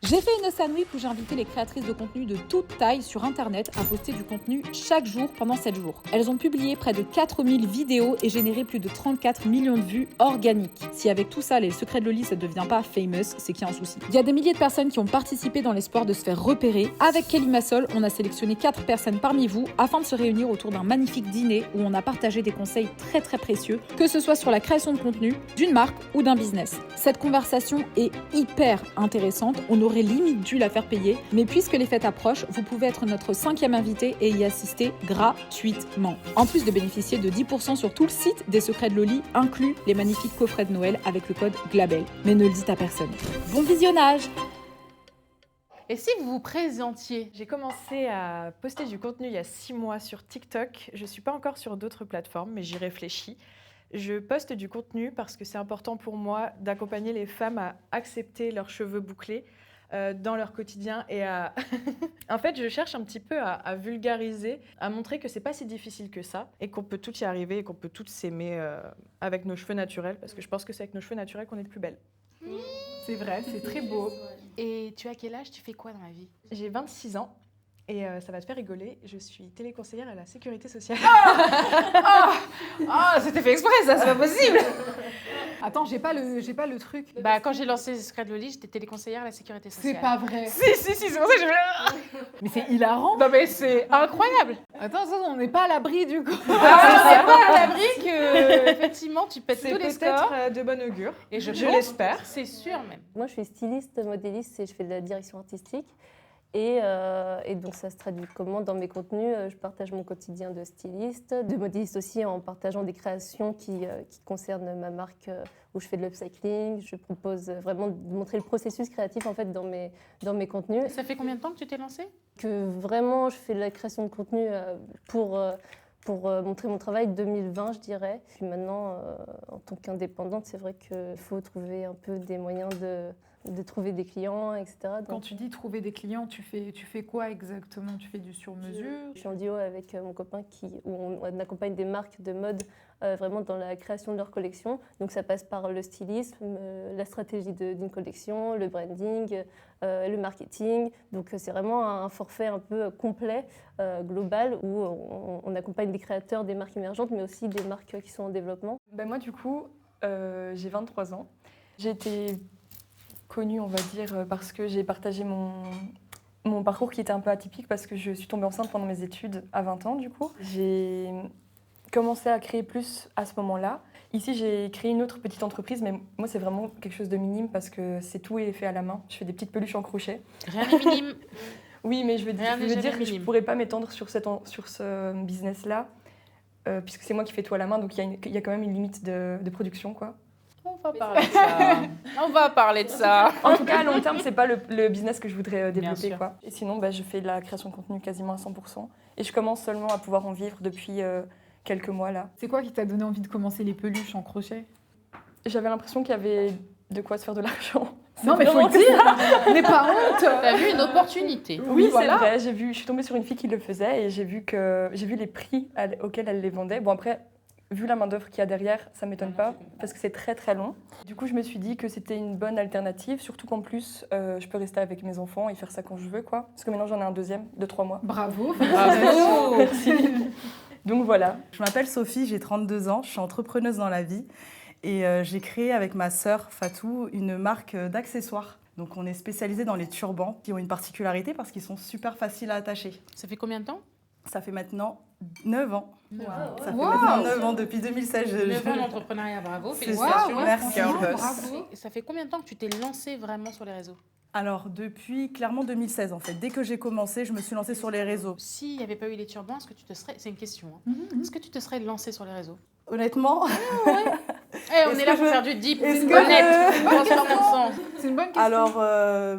J'ai fait une Osan Week où j'ai invité les créatrices de contenu de toute taille sur internet à poster du contenu chaque jour pendant 7 jours. Elles ont publié près de 4000 vidéos et généré plus de 34 millions de vues organiques. Si avec tout ça, les secrets de Loli ne devient pas famous, c'est qu'il y a un souci. Il y a des milliers de personnes qui ont participé dans l'espoir de se faire repérer. Avec Kelly Massol, on a sélectionné 4 personnes parmi vous afin de se réunir autour d'un magnifique dîner où on a partagé des conseils très précieux, que ce soit sur la création de contenu, d'une marque ou d'un business. Cette conversation est hyper intéressante. On aurait limite dû la faire payer, mais puisque les fêtes approchent, vous pouvez être notre 5e invité et y assister gratuitement. En plus de bénéficier de 10% sur tout le site des Secrets de Loli, inclus les magnifiques coffrets de Noël avec le code GLABEL. Mais ne le dites à personne. Bon visionnage! Et si vous vous présentiez? J'ai commencé à poster du contenu il y a 6 mois sur TikTok. Je ne suis pas encore sur d'autres plateformes, mais j'y réfléchis. Je poste du contenu parce que c'est important pour moi d'accompagner les femmes à accepter leurs cheveux bouclés dans leur quotidien et à... En fait, je cherche un petit peu à vulgariser, à montrer que c'est pas si difficile que ça et qu'on peut tout y arriver et qu'on peut toutes s'aimer avec nos cheveux naturels parce que je pense que c'est avec nos cheveux naturels qu'on est le plus belle. C'est vrai, c'est très beau. Et tu as quel âge? Tu fais quoi dans la vie? J'ai 26 ans. Et ça va te faire rigoler, je suis téléconseillère à la sécurité sociale. C'était fait exprès, ça, c'est pas possible. Attends, j'ai pas le truc. Bah, quand j'ai lancé les Secrets de Loli, j'étais téléconseillère à la sécurité sociale. C'est pas vrai. Si, c'est pour ça que j'ai fait... Mais c'est hilarant. Non mais c'est incroyable. Attends, ça, on n'est pas à l'abri du coup. C'est pas à l'abri que, effectivement, tu pètes C'est tous les scores. peut-être de bon augure, Et je l'espère. C'est sûr même. Moi, je suis styliste, modéliste et je fais de la direction artistique. Et donc, ça se traduit comment dans mes contenus? Je partage mon quotidien de styliste, de modéliste aussi en partageant des créations qui concernent ma marque où je fais de l'upcycling. Je propose vraiment de montrer le processus créatif en fait, dans mes contenus. Ça fait combien de temps que tu t'es lancée? Que vraiment, je fais de la création de contenu pour montrer mon travail 2020, je dirais. Puis maintenant, en tant qu'indépendante, c'est vrai qu'il faut trouver un peu des moyens de trouver des clients, etc. Donc, Quand tu dis trouver des clients, tu fais quoi exactement? Tu fais du sur-mesure? je suis en duo avec mon copain où on accompagne des marques de mode vraiment dans la création de leur collection. Donc ça passe par le stylisme, la stratégie d'une collection, le branding, le marketing. Donc c'est vraiment un forfait un peu complet, global, où on accompagne des créateurs, des marques émergentes, mais aussi des marques qui sont en développement. Ben moi, du coup, j'ai 23 ans. J'ai été connue, on va dire, parce que j'ai partagé mon parcours qui était un peu atypique parce que je suis tombée enceinte pendant mes études à 20 ans, du coup. J'ai commencé à créer plus à ce moment-là. Ici, j'ai créé une autre petite entreprise, mais moi, c'est vraiment quelque chose de minime parce que tout est fait à la main. Je fais des petites peluches en crochet. Rien n'est minime. Oui, mais je veux dire que je minime. ne pourrais pas m'étendre sur ce business-là, puisque c'est moi qui fais tout à la main, donc il y a quand même une limite de production, quoi. On va parler de ça. On va parler de ça. En tout cas, à long terme, c'est pas le business que je voudrais Bien développer, sûr. quoi. Et sinon, je fais de la création de contenu quasiment à 100%. Et je commence seulement à pouvoir en vivre depuis quelques mois, là. C'est quoi qui t'a donné envie de commencer les peluches en crochet? J'avais l'impression qu'il y avait de quoi se faire de l'argent. Non, mais faut le dire. N'aie pas honte. T'as vu une opportunité. Oui, voilà. c'est vrai. Je suis tombée sur une fille qui le faisait et j'ai vu les prix auxquels elle les vendait. Bon, après, vu la main-d'œuvre qu'il y a derrière, ça ne m'étonne pas parce que c'est très long. Du coup, je me suis dit que c'était une bonne alternative, surtout qu'en plus, je peux rester avec mes enfants et faire ça quand je veux, quoi. Parce que maintenant, j'en ai un deuxième de 3 mois. Bravo. Bravo. Merci. Donc voilà. Je m'appelle Sophie, j'ai 32 ans, je suis entrepreneuse dans la vie et j'ai créé avec ma sœur Fatou une marque d'accessoires. Donc on est spécialisé dans les turbans qui ont une particularité parce qu'ils sont super faciles à attacher. Ça fait combien de temps? Ça fait maintenant 9 ans. Wow. Ça fait maintenant 9 ans, depuis 2016. 9 ans d'entrepreneuriat, bravo, C'est félicitations. ça, merci. Franchement, Girl bravo. Ça fait combien de temps que tu t'es lancée vraiment sur les réseaux? Alors depuis clairement 2016 en fait. Dès que j'ai commencé, je me suis lancée sur les réseaux. S'il n'y avait pas eu les turbans, est-ce que tu te serais... C'est une question. Hein. Est-ce que tu te serais lancée sur les réseaux? Honnêtement, On Est-ce est là que pour je- faire du deep, est-ce honnête, que- transformant de sang. C'est une bonne question. alors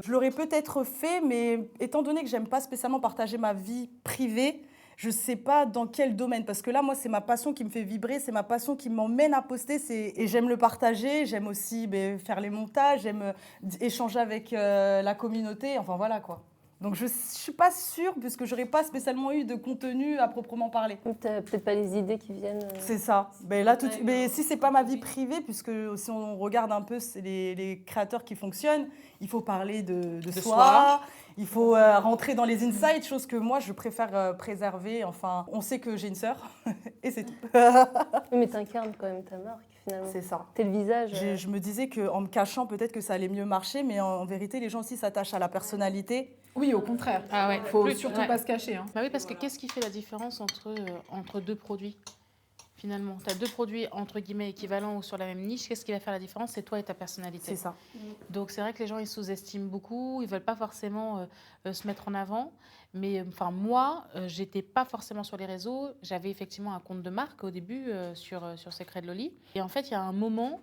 je l'aurais peut-être fait, mais étant donné que j'aime pas spécialement partager ma vie privée, je sais pas dans quel domaine. Parce que là, moi, c'est ma passion qui me fait vibrer, c'est ma passion qui m'emmène à poster. Et j'aime le partager, j'aime aussi faire les montages, j'aime échanger avec la communauté. Enfin voilà quoi. Donc je ne suis pas sûre, puisque je n'aurais pas spécialement eu de contenu à proprement parler. Tu n'as peut-être pas les idées qui viennent. C'est ça. Mais, là, mais si ce n'est pas ma vie privée, puisque si on regarde un peu les créateurs qui fonctionnent, il faut parler de soi, il faut rentrer dans les insights, chose que moi, je préfère préserver. Enfin, on sait que j'ai une sœur, et c'est tout. Oui, mais tu incarnes quand même ta marque, finalement. C'est ça. T'es le visage. Je me disais qu'en me cachant, peut-être que ça allait mieux marcher, mais en vérité, les gens aussi s'attachent à la personnalité. Oui, au contraire. Ah ouais. Faut Plus- surtout ouais. pas se cacher. Hein. Bah oui, parce que qu'est-ce qui fait la différence entre deux produits finalement? Tu as deux produits entre guillemets équivalents ou sur la même niche. Qu'est-ce qui va faire la différence? C'est toi et ta personnalité. C'est ça. Donc c'est vrai que les gens ils sous-estiment beaucoup, ils veulent pas forcément se mettre en avant. Mais enfin moi, j'étais pas forcément sur les réseaux. J'avais effectivement un compte de marque au début sur Secret de Loli. Et en fait, il y a un moment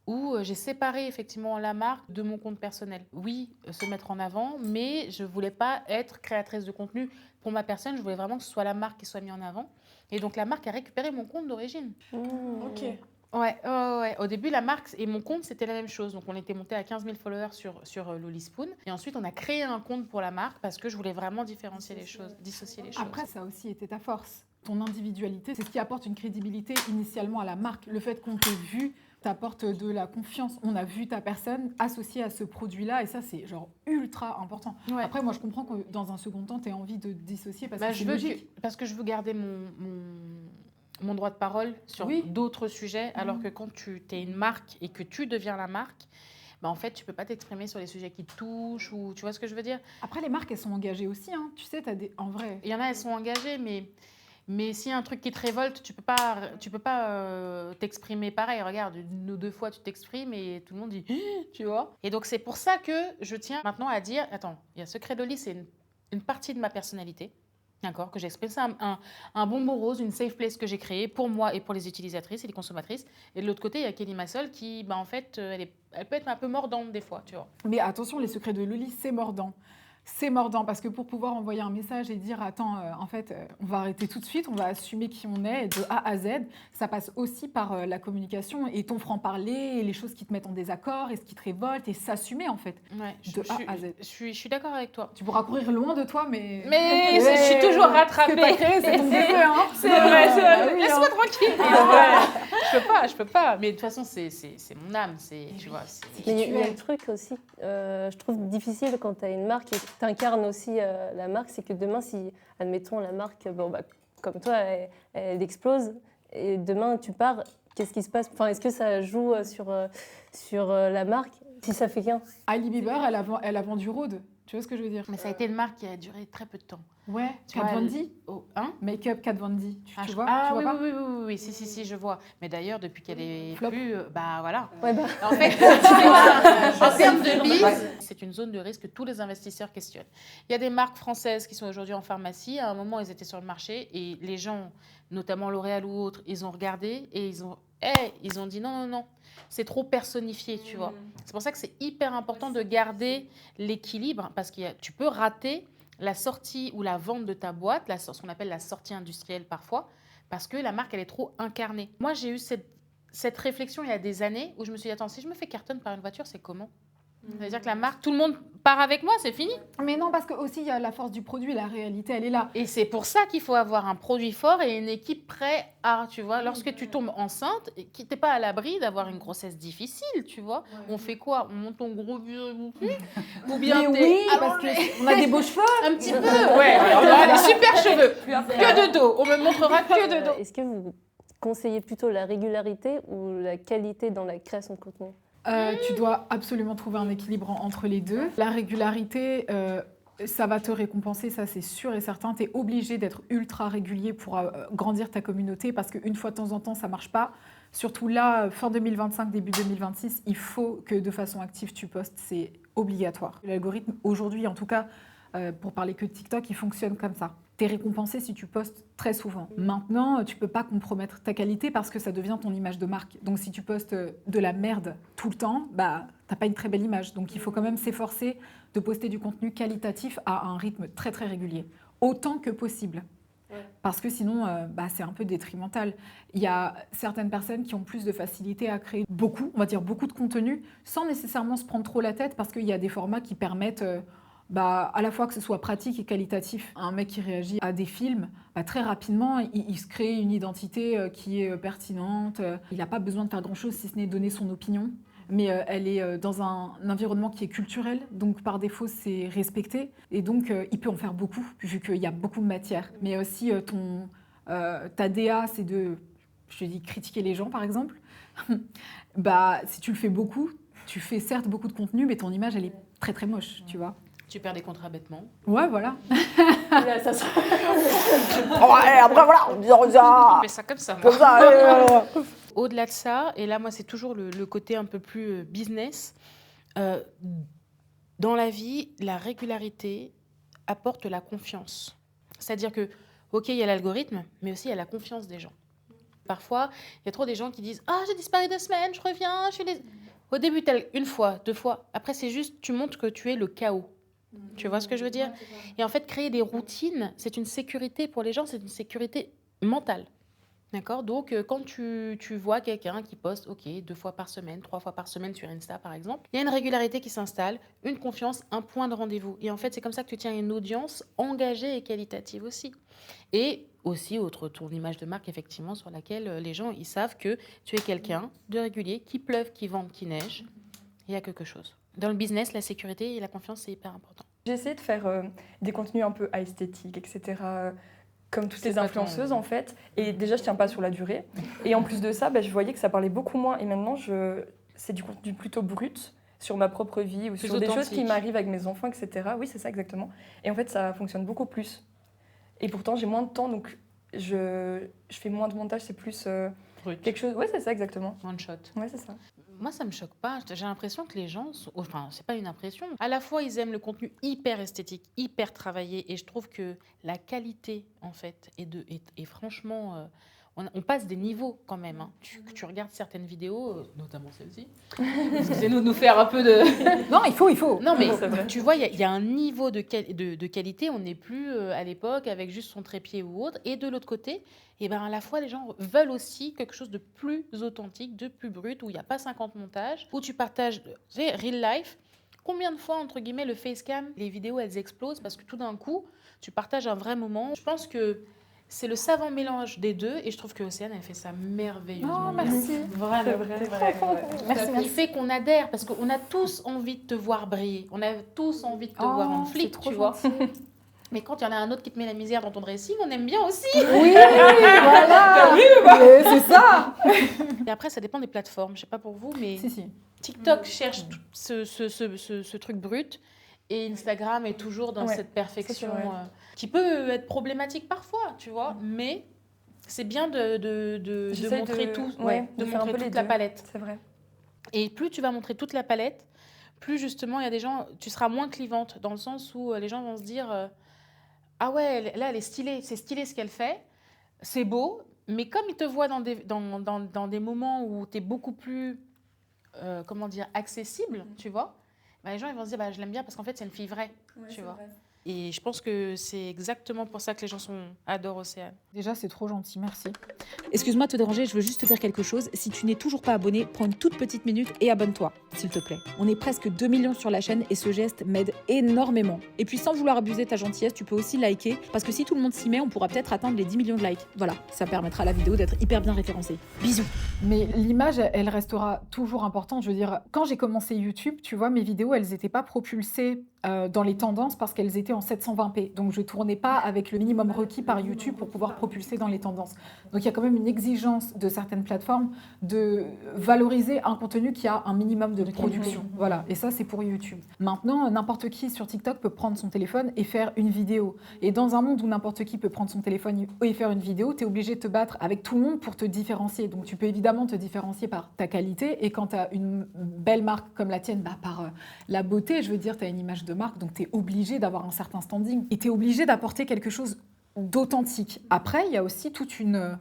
où j'ai séparé effectivement la marque de mon compte personnel. Oui, se mettre en avant, mais je voulais pas être créatrice de contenu pour ma personne. Je voulais vraiment que ce soit la marque qui soit mise en avant. Et donc la marque a récupéré mon compte d'origine. Ok. Ouais. Au début, la marque et mon compte, c'était la même chose. Donc, on était monté à 15 000 followers sur Loli Spoon. Et ensuite, on a créé un compte pour la marque parce que je voulais vraiment différencier les choses, dissocier les choses. Après, ça a aussi été ta force. Ton individualité, c'est ce qui apporte une crédibilité initialement à la marque. Le fait qu'on t'ait vu t'apporte de la confiance. On a vu ta personne associée à ce produit-là et ça, c'est genre ultra important. Ouais. Après, moi, je comprends que dans un second temps, tu aies envie de dissocier parce Bah, que c'est logique. parce que je veux garder mon droit de parole sur Oui. d'autres sujets, alors que quand tu es une marque et que tu deviens la marque, bah, en fait, tu peux pas t'exprimer sur les sujets qui te touchent ou tu vois ce que je veux dire? Après, les marques, elles sont engagées aussi. Hein. Tu sais, en vrai. Il y en a, elles sont engagées, mais s'il y a un truc qui te révolte, tu peux pas t'exprimer pareil. Regarde, une ou deux fois, tu t'exprimes et tout le monde dit « tu vois ». Et donc, c'est pour ça que je tiens maintenant à dire « Attends, il y a Secret de Loli, c'est une partie de ma personnalité. » D'accord, que j'exprime. C'est un bonbon rose, une safe place que j'ai créée pour moi et pour les utilisatrices et les consommatrices. Et de l'autre côté, il y a Kelly Massol qui, en fait, elle peut être un peu mordante des fois, tu vois. Mais attention, les secrets de Loli, c'est mordant. C'est mordant parce que pour pouvoir envoyer un message et dire attends, en fait, on va arrêter tout de suite, on va assumer qui on est de A à Z, ça passe aussi par la communication et ton franc-parler et les choses qui te mettent en désaccord et ce qui te révolte et s'assumer en fait. Ouais, De A à Z. Je suis d'accord avec toi. Tu pourras courir loin de toi, mais Je suis toujours rattrapée. Ce que t'as créé, c'est ton bébé, hein. C'est vrai, c'est vrai. Ah oui, Laisse-moi hein. tranquille. Je peux pas. Mais de toute façon, c'est mon âme, tu vois. Mais il y a un truc aussi, je trouve difficile quand tu as une marque et tu incarnes aussi la marque, c'est que demain, si, admettons, la marque, comme toi, elle explose, et demain, tu pars, qu'est-ce qui se passe? Enfin, est-ce que ça joue sur la marque si ça fait qu'un? Ali Bieber, elle a vendu Rhode. Tu vois ce que je veux dire? Mais ça a été une marque qui a duré très peu de temps. Ouais, Tu Kat vois, Von D. Hein? Make-up Kat Von D. Tu vois? Ah tu vois oui, pas oui, si, je vois. Mais d'ailleurs, depuis qu'elle est Flop. plus, voilà. Ouais, En fait, en termes de bise, c'est une zone de risque que tous les investisseurs questionnent. Il y a des marques françaises qui sont aujourd'hui en pharmacie. À un moment, elles étaient sur le marché et les gens, notamment L'Oréal ou autres, ils ont regardé et ils ont dit non. C'est trop personnifié, tu vois. C'est pour ça que c'est hyper important de garder l'équilibre parce que tu peux rater la sortie ou la vente de ta boîte, ce qu'on appelle la sortie industrielle parfois, parce que la marque, elle est trop incarnée. Moi, j'ai eu cette réflexion il y a des années où je me suis dit, attends, si je me fais cartonne par une voiture, c'est comment? C'est-à-dire que la marque, tout le monde part avec moi, c'est fini. Mais non, parce que aussi il y a la force du produit, la réalité, elle est là. Et c'est pour ça qu'il faut avoir un produit fort et une équipe prête à, tu vois, lorsque tu tombes enceinte, et qui t'es pas à l'abri d'avoir une grossesse difficile, tu vois. On fait quoi? On monte ton gros vieux ou bien Mais t'es oui, parce allongé. qu'on a des beaux cheveux. Un petit peu, ouais. On a des super cheveux. Que de dos. On me montrera que de dos. Est-ce que vous conseillez plutôt la régularité ou la qualité dans la création de contenu? Tu dois absolument trouver un équilibre entre les deux. La régularité, ça va te récompenser, ça c'est sûr et certain. Tu es obligé d'être ultra régulier pour grandir ta communauté parce qu'une fois de temps en temps, ça ne marche pas. Surtout là, fin 2025, début 2026, il faut que de façon active tu postes, c'est obligatoire. L'algorithme, aujourd'hui en tout cas, pour parler que de TikTok, il fonctionne comme ça. Tu es récompensé si tu postes très souvent. Maintenant, tu ne peux pas compromettre ta qualité parce que ça devient ton image de marque. Donc si tu postes de la merde tout le temps, tu n'as pas une très belle image. Donc il faut quand même s'efforcer de poster du contenu qualitatif à un rythme très très régulier, autant que possible. Parce que sinon, c'est un peu détrimental. Il y a certaines personnes qui ont plus de facilité à créer beaucoup de contenu, sans nécessairement se prendre trop la tête, parce qu'il y a des formats qui permettent à la fois que ce soit pratique et qualitatif. Un mec qui réagit à des films, très rapidement, il se crée une identité qui est pertinente. Il n'a pas besoin de faire grand-chose si ce n'est donner son opinion. Mais elle est dans un environnement qui est culturel, donc par défaut, c'est respecté. Et donc, il peut en faire beaucoup, vu qu'il y a beaucoup de matière. Mais aussi, ta DA, c'est de, je te dis, critiquer les gens, par exemple. Si tu le fais beaucoup, tu fais certes beaucoup de contenu, mais ton image, elle est très, très moche, tu vois. Tu perds des contrats bêtement. Ouais, voilà. Là, ça sera- Après, voilà, On fait ça comme ça. moi. comme ça. Au-delà de ça, et là, moi, c'est toujours le côté un peu plus business. Dans la vie, la régularité apporte la confiance. C'est-à-dire que, OK, il y a l'algorithme, mais aussi il y a la confiance des gens. Parfois, il y a trop des gens qui disent « Ah, j'ai disparu 2 semaines, je reviens, je suis les... » Au début, une fois, 2 fois. Après, c'est juste, tu montres que tu es le chaos. Tu vois ce que je veux dire? Et en fait, créer des routines, c'est une sécurité pour les gens, c'est une sécurité mentale. D'accord? Donc, quand tu vois quelqu'un qui poste, OK, 2 fois par semaine, 3 fois par semaine sur Insta, par exemple, il y a une régularité qui s'installe, une confiance, un point de rendez-vous. Et en fait, c'est comme ça que tu tiens une audience engagée et qualitative aussi. Et aussi, ton image de marque, effectivement, sur laquelle les gens, ils savent que tu es quelqu'un de régulier, qui pleuve, qui vente, qui neige. Il y a quelque chose. Dans le business, la sécurité et la confiance, c'est hyper important. J'ai essayé de faire des contenus un peu esthétiques, etc. Comme toutes C'est les pas influenceuses ton- en fait. Et déjà, je tiens pas sur la durée. Et en plus de ça, je voyais que ça parlait beaucoup moins. Et maintenant, c'est du contenu plutôt brut sur ma propre vie ou Plus sur des choses qui authentique. m'arrivent avec mes enfants, etc. Oui, c'est ça exactement. Et en fait, ça fonctionne beaucoup plus. Et pourtant, j'ai moins de temps, donc je fais moins de montage. C'est plus Brut. quelque chose. Ouais, c'est ça exactement. One shot. Ouais, c'est ça. Moi, ça me choque pas. J'ai l'impression que les gens, enfin, c'est pas une impression. À la fois, ils aiment le contenu hyper esthétique, hyper travaillé, et je trouve que la qualité, en fait, est franchement, on passe des niveaux quand même. Hein. Tu regardes certaines vidéos, notamment celle-ci. Excusez-nous de nous faire un peu de. Non, il faut. Non, mais C'est vrai. tu vois, il y a un niveau de qualité. On n'est plus à l'époque avec juste son trépied ou autre. Et de l'autre côté, à la fois, les gens veulent aussi quelque chose de plus authentique, de plus brut, où il n'y a pas 50 montages, où tu partages, tu sais, real life. Combien de fois, entre guillemets, le facecam, les vidéos, elles explosent parce que tout d'un coup, tu partages un vrai moment. Je pense que c'est le savant mélange des deux. Et je trouve que Océane, elle fait ça merveilleusement. Oh, bien. merci. Vraiment. C'est vrai. Il fait qu'on adhère parce qu'on a tous envie de te voir briller. On a tous envie de te voir en flic, tu vois. Mais quand il y en a un autre qui te met la misère dans ton dressing, on aime bien aussi. Oui, voilà. C'est ça. Et après, ça dépend des plateformes. Je sais pas pour vous, mais Si. TikTok cherche tout ce truc brut. Et Instagram est toujours dans Ouais, cette perfection c'est vrai. qui peut être problématique parfois, tu vois. Mais c'est bien de J'essaye montrer tout, ouais, de faire un montrer peu les toute la deux. palette. C'est vrai. Et plus tu vas montrer toute la palette, plus justement il y a des gens, tu seras moins clivante dans le sens où les gens vont se dire ah ouais, là elle est stylée, c'est stylé ce qu'elle fait, c'est beau, mais comme ils te voient dans des moments où tu es beaucoup plus accessible, tu vois, les gens ils vont se dire je l'aime bien parce qu'en fait c'est une fille vraie, tu vois. Et je pense que c'est exactement pour ça que les gens adorent Océane. Déjà, c'est trop gentil, merci. Excuse-moi de te déranger, je veux juste te dire quelque chose. Si tu n'es toujours pas abonné, prends une toute petite minute et abonne-toi, s'il te plaît. On est presque 2 millions sur la chaîne et ce geste m'aide énormément. Et puis sans vouloir abuser ta gentillesse, tu peux aussi liker, parce que si tout le monde s'y met, on pourra peut-être atteindre les 10 millions de likes. Voilà, ça permettra à la vidéo d'être hyper bien référencée. Bisous. Mais l'image, elle restera toujours importante. Je veux dire, quand j'ai commencé YouTube, tu vois, mes vidéos, elles n'étaient pas propulsées dans les tendances parce qu'elles étaient en 720p. Donc, je tournais pas avec le minimum requis par YouTube pour pouvoir propulser dans les tendances. Donc, il y a quand même une exigence de certaines plateformes de valoriser un contenu qui a un minimum de production. Voilà. Et ça, c'est pour YouTube. Maintenant, n'importe qui sur TikTok peut prendre son téléphone et faire une vidéo. Et dans un monde où n'importe qui peut prendre son téléphone et faire une vidéo, tu es obligé de te battre avec tout le monde pour te différencier. Donc, tu peux évidemment te différencier par ta qualité. Et quand tu as une belle marque comme la tienne, par la beauté, je veux dire, tu as une image de marque, donc tu es obligé d'avoir un certain standing et tu es obligé d'apporter quelque chose d'authentique. Après, il y a aussi toute une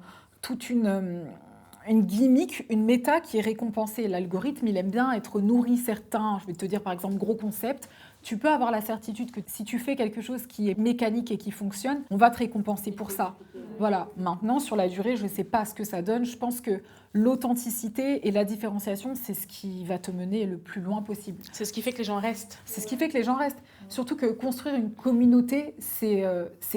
gimmick, une méta qui est récompensée. L'algorithme, il aime bien être nourri certains, je vais te dire par exemple gros concept. Tu peux avoir la certitude que si tu fais quelque chose qui est mécanique et qui fonctionne, on va te récompenser pour ça. Voilà. Maintenant, sur la durée, je ne sais pas ce que ça donne. Je pense que l'authenticité et la différenciation, c'est ce qui va te mener le plus loin possible. C'est ce qui fait que les gens restent. C'est ce qui fait que les gens restent. Surtout que construire une communauté, c'est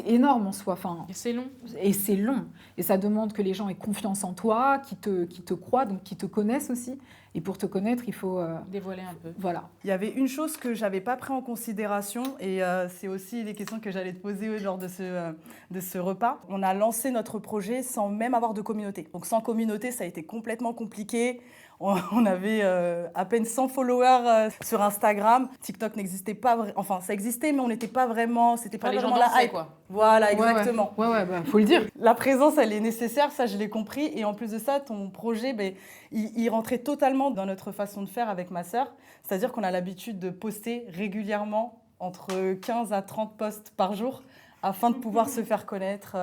énorme en soi. Enfin, Et c'est long. et c'est long. Et ça demande que les gens aient confiance en toi, qui te croient, donc qui te connaissent aussi. Et pour te connaître, il faut... Dévoiler un peu. voilà. Il y avait une chose que j'avais pas pris en considération et c'est aussi les questions que j'allais te poser lors de ce repas. On a lancé notre projet sans même avoir de communauté. Donc sans communauté, ça a été complètement compliqué. On avait à peine 100 followers sur Instagram. TikTok n'existait pas, enfin ça existait, mais on n'était pas vraiment, c'était pas Les gens vraiment la dansaient, hype. quoi. Voilà, exactement. Ouais, faut le dire. La présence, elle est nécessaire, ça je l'ai compris. Et en plus de ça, ton projet, il rentrait totalement dans notre façon de faire avec ma sœur. C'est-à-dire qu'on a l'habitude de poster régulièrement entre 15 à 30 posts par jour afin de pouvoir se faire connaître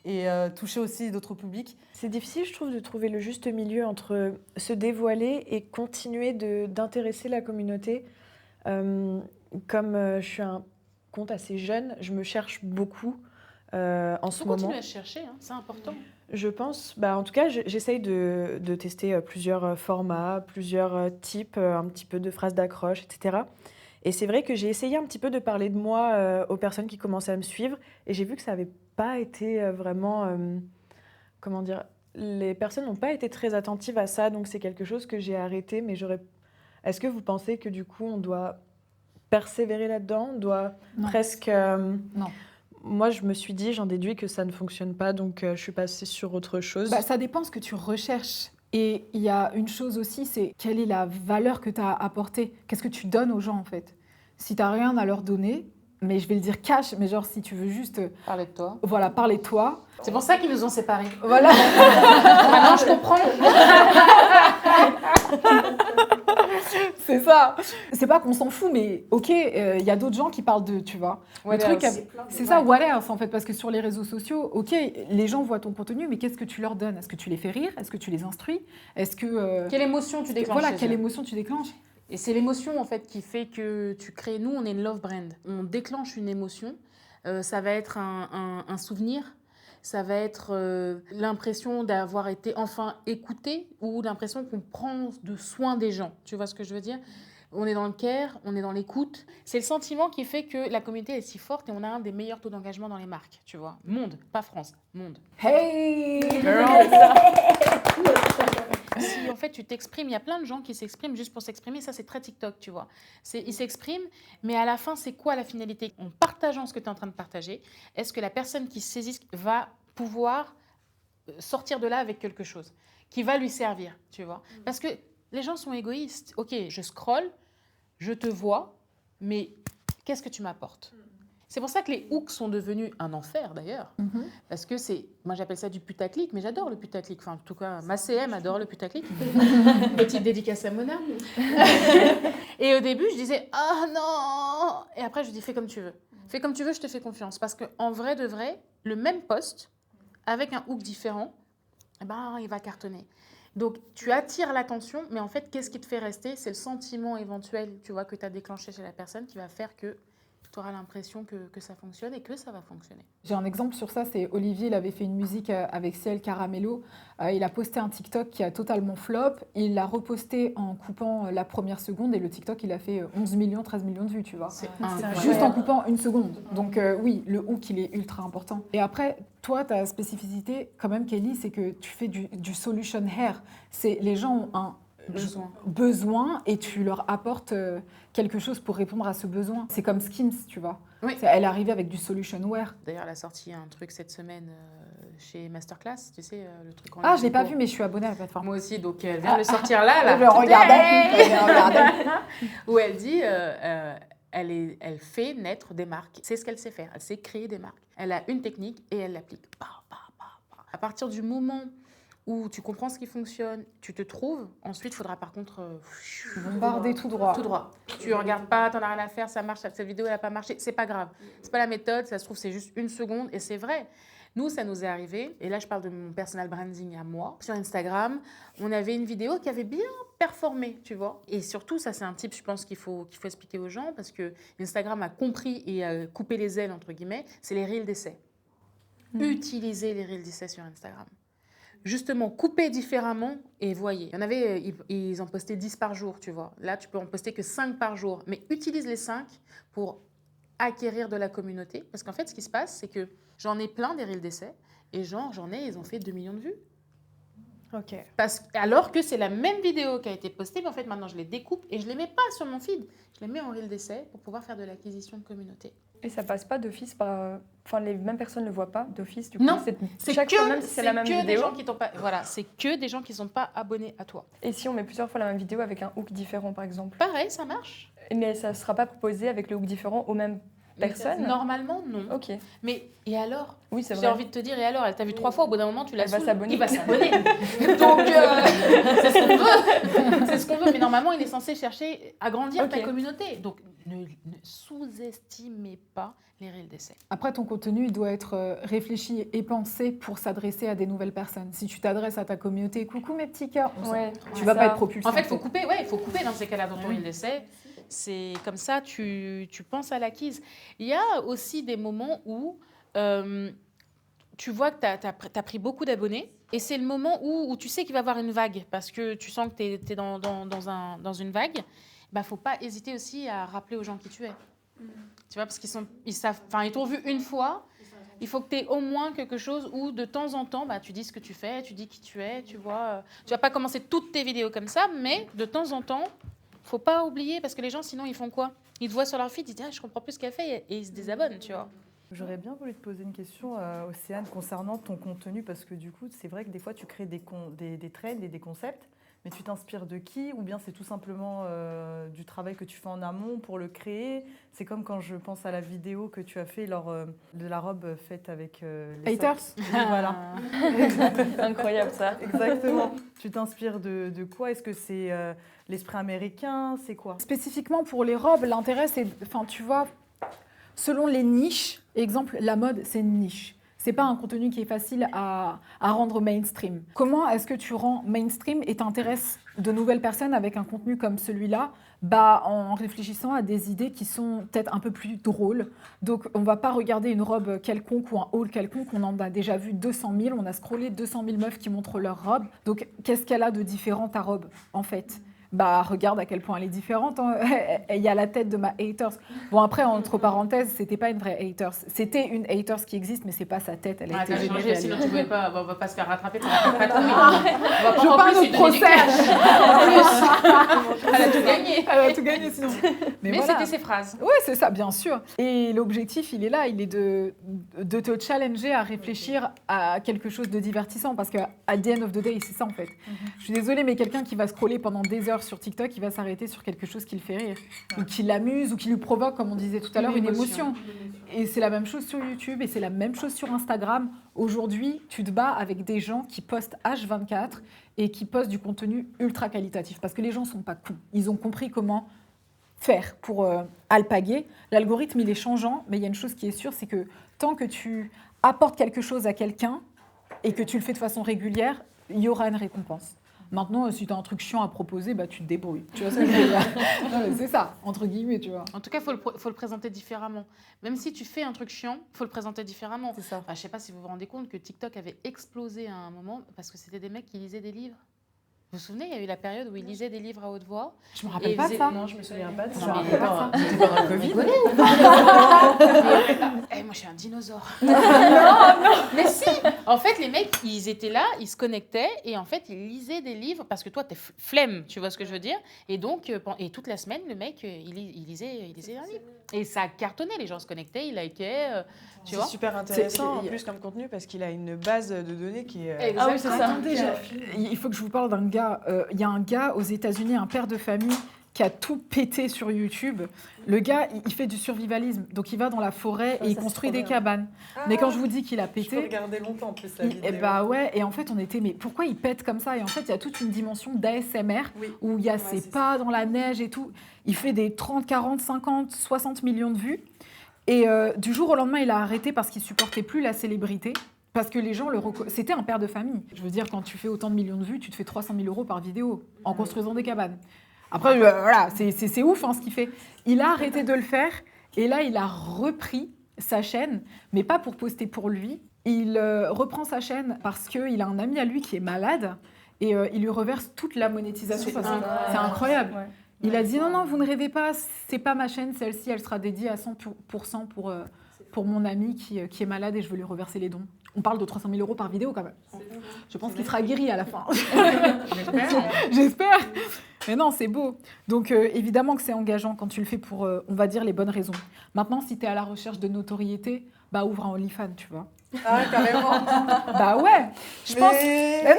et toucher aussi d'autres publics. C'est difficile, je trouve, de trouver le juste milieu entre se dévoiler et continuer d'intéresser la communauté. Comme je suis un compte assez jeune, je me cherche beaucoup en ce Faut moment. continuer à chercher, hein, c'est important. Je pense, en tout cas, j'essaye de tester plusieurs formats, plusieurs types, un petit peu de phrases d'accroche, etc. Et c'est vrai que j'ai essayé un petit peu de parler de moi aux personnes qui commençaient à me suivre, et j'ai vu que ça n'avait pas été vraiment, comment dire, les personnes n'ont pas été très attentives à ça, donc c'est quelque chose que j'ai arrêté, mais est-ce que vous pensez que du coup on doit persévérer là-dedans, on doit Non. presque... Non. Moi, je me suis dit, j'en déduis que ça ne fonctionne pas, donc je suis passée sur autre chose. Ça dépend ce que tu recherches. Et il y a une chose aussi, c'est quelle est la valeur que tu as apportée. Qu'est-ce que tu donnes aux gens, en fait. Si tu n'as rien à leur donner, mais je vais le dire cash, mais genre si tu veux juste Parler de toi. voilà, parler de toi. C'est pour ça qu'ils nous ont séparés. Voilà. Maintenant, je comprends. C'est ça. C'est pas qu'on s'en fout, mais ok, il y a d'autres gens qui parlent de, tu vois. What le truc, else? c'est ça, what else, en fait, parce que sur les réseaux sociaux, ok, les gens voient ton contenu, mais qu'est-ce que tu leur donnes? Est-ce que tu les fais rire? Est-ce que tu les instruis? Est-ce que... Quelle émotion tu déclenches Voilà, chez quelle eux? émotion tu déclenches? Et c'est l'émotion en fait qui fait que tu crées. Nous, on est une love brand. On déclenche une émotion. Ça va être un souvenir. Ça va être l'impression d'avoir été enfin écouté ou l'impression qu'on prend de soin des gens. Tu vois ce que je veux dire? On est dans le care, on est dans l'écoute. C'est le sentiment qui fait que la communauté est si forte et on a un des meilleurs taux d'engagement dans les marques. Tu vois, monde, pas France, monde. Hey Si en fait tu t'exprimes, il y a plein de gens qui s'expriment juste pour s'exprimer, ça c'est très TikTok, tu vois. Ils s'expriment, mais à la fin c'est quoi la finalité? En partageant ce que tu es en train de partager, est-ce que la personne qui se saisit va pouvoir sortir de là avec quelque chose qui va lui servir, tu vois? Parce que les gens sont égoïstes. Ok, je scrolle, je te vois, mais qu'est-ce que tu m'apportes? C'est pour ça que les hooks sont devenus un enfer d'ailleurs. Parce que moi j'appelle ça du putaclic, mais j'adore le putaclic. Enfin, en tout cas, ma CM adore le putaclic. Petite dédicace à Mona. Et au début, je disais, ah non! Et après, je dis, fais comme tu veux. Fais comme tu veux, je te fais confiance. Parce qu'en vrai de vrai, le même post, avec un hook différent, eh ben, il va cartonner. Donc, tu attires l'attention, mais en fait, qu'est-ce qui te fait rester? C'est le sentiment éventuel, tu vois, que tu as déclenché chez la personne qui va faire que tu auras l'impression que ça fonctionne et que ça va fonctionner. J'ai un exemple sur ça, c'est Olivier, il avait fait une musique avec Ciel Caramello. Il a posté un TikTok qui a totalement flop. Il l'a reposté en coupant la première seconde et le TikTok, il a fait 11 millions, 13 millions de vues, tu vois. C'est Juste en coupant une seconde. Donc oui, le hook, il est ultra important. Et après, toi, ta spécificité, quand même, Kelly, c'est que tu fais du solution hair. C'est les gens ont un besoin et tu leur apportes quelque chose pour répondre à ce besoin. C'est comme Skims, tu vois. Oui. Elle est arrivée avec du solution wear. D'ailleurs, elle a sorti un truc cette semaine chez Masterclass, tu sais, le truc en Ah, ligne je l'ai pas pour- vu, mais je suis abonnée à la plateforme. Moi aussi, donc elle vient de le sortir là. Je regardais. Où elle dit, elle fait naître des marques. C'est ce qu'elle sait faire. Elle sait créer des marques. Elle a une technique et elle l'applique. À partir du moment où tu comprends ce qui fonctionne, tu te trouves, ensuite, il faudra par contre Bombarder tout droit. tout droit. Tu regardes pas, t'en as rien à faire, ça marche, cette vidéo elle a pas marché, c'est pas grave. C'est pas la méthode, ça se trouve c'est juste une seconde et c'est vrai. Nous, ça nous est arrivé, et là je parle de mon personal branding à moi, sur Instagram, on avait une vidéo qui avait bien performé, tu vois. Et surtout, ça c'est un type, je pense qu'il faut expliquer aux gens, parce que Instagram a compris et a coupé les ailes, entre guillemets, c'est les reels d'essai. Utilisez les reels d'essai sur Instagram. Justement, couper différemment et voyez. Il y en avait, ils en postaient 10 par jour, tu vois. Là, tu peux en poster que 5 par jour. Mais utilise les 5 pour acquérir de la communauté. Parce qu'en fait, ce qui se passe, c'est que j'en ai plein des reels d'essai. Et ils ont fait 2 millions de vues. Ok. Alors que c'est la même vidéo qui a été postée, mais en fait, maintenant, je les découpe et je les mets pas sur mon feed. Je les mets en reel d'essai pour pouvoir faire de l'acquisition de communauté. Et ça passe pas d'office par... Enfin, les mêmes personnes ne le voient pas d'office. Du coup, Non, c'est chaque fois, même si c'est la même que des vidéo. gens qui t'ont pas... Voilà, c'est que des gens qui sont pas abonnés à toi. Et si on met plusieurs fois la même vidéo avec un hook différent, par exemple? Pareil, ça marche. Mais ça sera pas proposé avec le hook différent aux mêmes personnes? Normalement, non. Ok. Mais et alors? Oui, c'est J'ai vrai. envie de te dire, et alors? Elle t'a vu 3 fois, au bout d'un moment, tu la Elle va saoules. s'abonner. Il va s'abonner. Donc, c'est ce qu'on veut. C'est ce qu'on veut. Mais normalement, il est censé chercher à grandir ta Ok. communauté. Donc, ne sous-estimez pas les reels d'essai. Après, ton contenu, il doit être réfléchi et pensé pour s'adresser à des nouvelles personnes. Si tu t'adresses à ta communauté, coucou mes petits cœurs, Ouais, tu c'est vas ça. pas être propulsé. En fait, il faut couper dans ces cas-là dans ton reel d'essai. C'est comme ça, tu penses à l'acquise. Il y a aussi des moments où tu vois que tu as pris beaucoup d'abonnés et c'est le moment où tu sais qu'il va y avoir une vague parce que tu sens que tu es dans une vague. Il ne faut pas hésiter aussi à rappeler aux gens qui tu es. Tu vois, parce ils t'ont vu une fois. Il faut que tu aies au moins quelque chose où de temps en temps, tu dis ce que tu fais, tu dis qui tu es, tu vois. Tu vas pas commencer toutes tes vidéos comme ça, mais de temps en temps, faut pas oublier parce que les gens, sinon, ils font quoi? Ils te voient sur leur feed, ils disent je comprends plus ce qu'elle fait et ils se désabonnent, tu vois. J'aurais bien voulu te poser une question, Océane, concernant ton contenu, parce que du coup, c'est vrai que des fois, tu crées des trends et des concepts, mais tu t'inspires de qui? Ou bien c'est tout simplement du travail que tu fais en amont pour le créer? C'est comme quand je pense à la vidéo que tu as fait lors de la robe faite avec les Haters. socks. Oui, voilà. Incroyable ça. Exactement. Tu t'inspires de quoi? Est-ce que c'est l'esprit américain? C'est quoi? Spécifiquement pour les robes, l'intérêt, c'est, enfin, tu vois, selon les niches, exemple, la mode, c'est une niche. C'est pas un contenu qui est facile à rendre mainstream. Comment est-ce que tu rends mainstream et t'intéresses de nouvelles personnes avec un contenu comme celui-là? En réfléchissant à des idées qui sont peut-être un peu plus drôles. Donc, on va pas regarder une robe quelconque ou un haul quelconque. On en a déjà vu 200 000. On a scrollé 200 000 meufs qui montrent leur robe. Donc, qu'est-ce qu'elle a de différent, ta robe, en fait? Regarde à quel point elle est différente. Hein. Il y a la tête de ma haters. Bon, après, entre parenthèses, c'était pas une vraie haters. C'était une haters qui existe, mais c'est pas sa tête. Elle a été T'as changé, générée. sinon tu pouvais pas, on va pas se faire rattraper. On va pas Je en parle plus de lui donner du procès. cash. Elle a tout gagné. Elle a tout gagné sinon. Mais voilà. c'était ses phrases. Oui, c'est ça, bien sûr. Et l'objectif, il est là, il est de te challenger à réfléchir à quelque chose de divertissant. Parce qu'à the end of the day, c'est ça en fait. Je suis désolée, mais quelqu'un qui va scroller pendant des heures sur TikTok, il va s'arrêter sur quelque chose qui le fait rire. Ou qui l'amuse, ou qui lui provoque, comme on disait tout à l'heure, une émotion. Et c'est la même chose sur YouTube, et c'est la même chose sur Instagram. Aujourd'hui, tu te bats avec des gens qui postent H24 et qui postent du contenu ultra qualitatif. Parce que les gens ne sont pas cons. Ils ont compris comment faire pour alpaguer. L'algorithme, il est changeant, mais il y a une chose qui est sûre, c'est que tant que tu apportes quelque chose à quelqu'un et que tu le fais de façon régulière, il y aura une récompense. Maintenant, si tu as un truc chiant à proposer, tu te débrouilles. Tu vois ce que je veux dire? Non, mais c'est ça, entre guillemets, tu vois. En tout cas, faut le présenter différemment. Même si tu fais un truc chiant, faut le présenter différemment. C'est ça. Enfin, je sais pas si vous vous rendez compte que TikTok avait explosé à un moment parce que c'était des mecs qui lisaient des livres. Vous vous souvenez, il y a eu la période où ils lisaient des livres à haute voix. Je me Et rappelle ils pas de faisaient- ça. Non, je me souviens pas de Non, ça. mais attends, C'était pendant le Covid. Moi, je suis un dinosaure. Mais si. En fait, les mecs, ils étaient là, ils se connectaient et en fait, ils lisaient des livres parce que toi, t'es flemme, tu vois ce que je veux dire. Et donc, et toute la semaine, le mec, il lisait un livre. Et ça cartonnait, les gens se connectaient, ils likaient, tu C'est vois. super intéressant en plus comme contenu parce qu'il a une base de données qui est. Exactement. Ah oui, c'est ça. Attendez, il faut que je vous parle d'un gars. Il y a un gars aux États-Unis, un père de famille, qui a tout pété sur YouTube. Le gars, il fait du survivalisme. Donc, il va dans la forêt et il ça, construit c'est des trop bien. cabanes. Mais quand je vous dis qu'il a Je peux pété, regarder longtemps en plus la vidéo. et en fait, on était, mais pourquoi il pète comme ça? Et en fait, il y a toute une dimension d'ASMR Oui. où il y a Ouais, ses c'est pas dans la neige et tout. Il fait des 30, 40, 50, 60 millions de vues. Et du jour au lendemain, il a arrêté parce qu'il supportait plus la célébrité. Parce que les gens c'était un père de famille. Je veux dire, quand tu fais autant de millions de vues, tu te fais 300 000 € par vidéo en construisant des cabanes. Après, voilà, c'est ouf ce qu'il fait. Il a arrêté de le faire et là, il a repris sa chaîne, mais pas pour poster pour lui. Il reprend sa chaîne parce qu'il a un ami à lui qui est malade et il lui reverse toute la monétisation. C'est incroyable. Ouais. Il a dit non, vous ne rêvez pas, c'est pas ma chaîne, celle-ci, elle sera dédiée à 100% pour mon ami qui est malade et je veux lui reverser les dons. On parle de 300 000 € par vidéo quand même. Je pense qu'il sera guéri à la fin. J'espère. Mais non, c'est beau. Donc évidemment que c'est engageant quand tu le fais pour, on va dire, les bonnes raisons. Maintenant, si tu es à la recherche de notoriété, bah ouvre un OnlyFans, tu vois. Ah, carrément. Bah ouais, je pense. Mais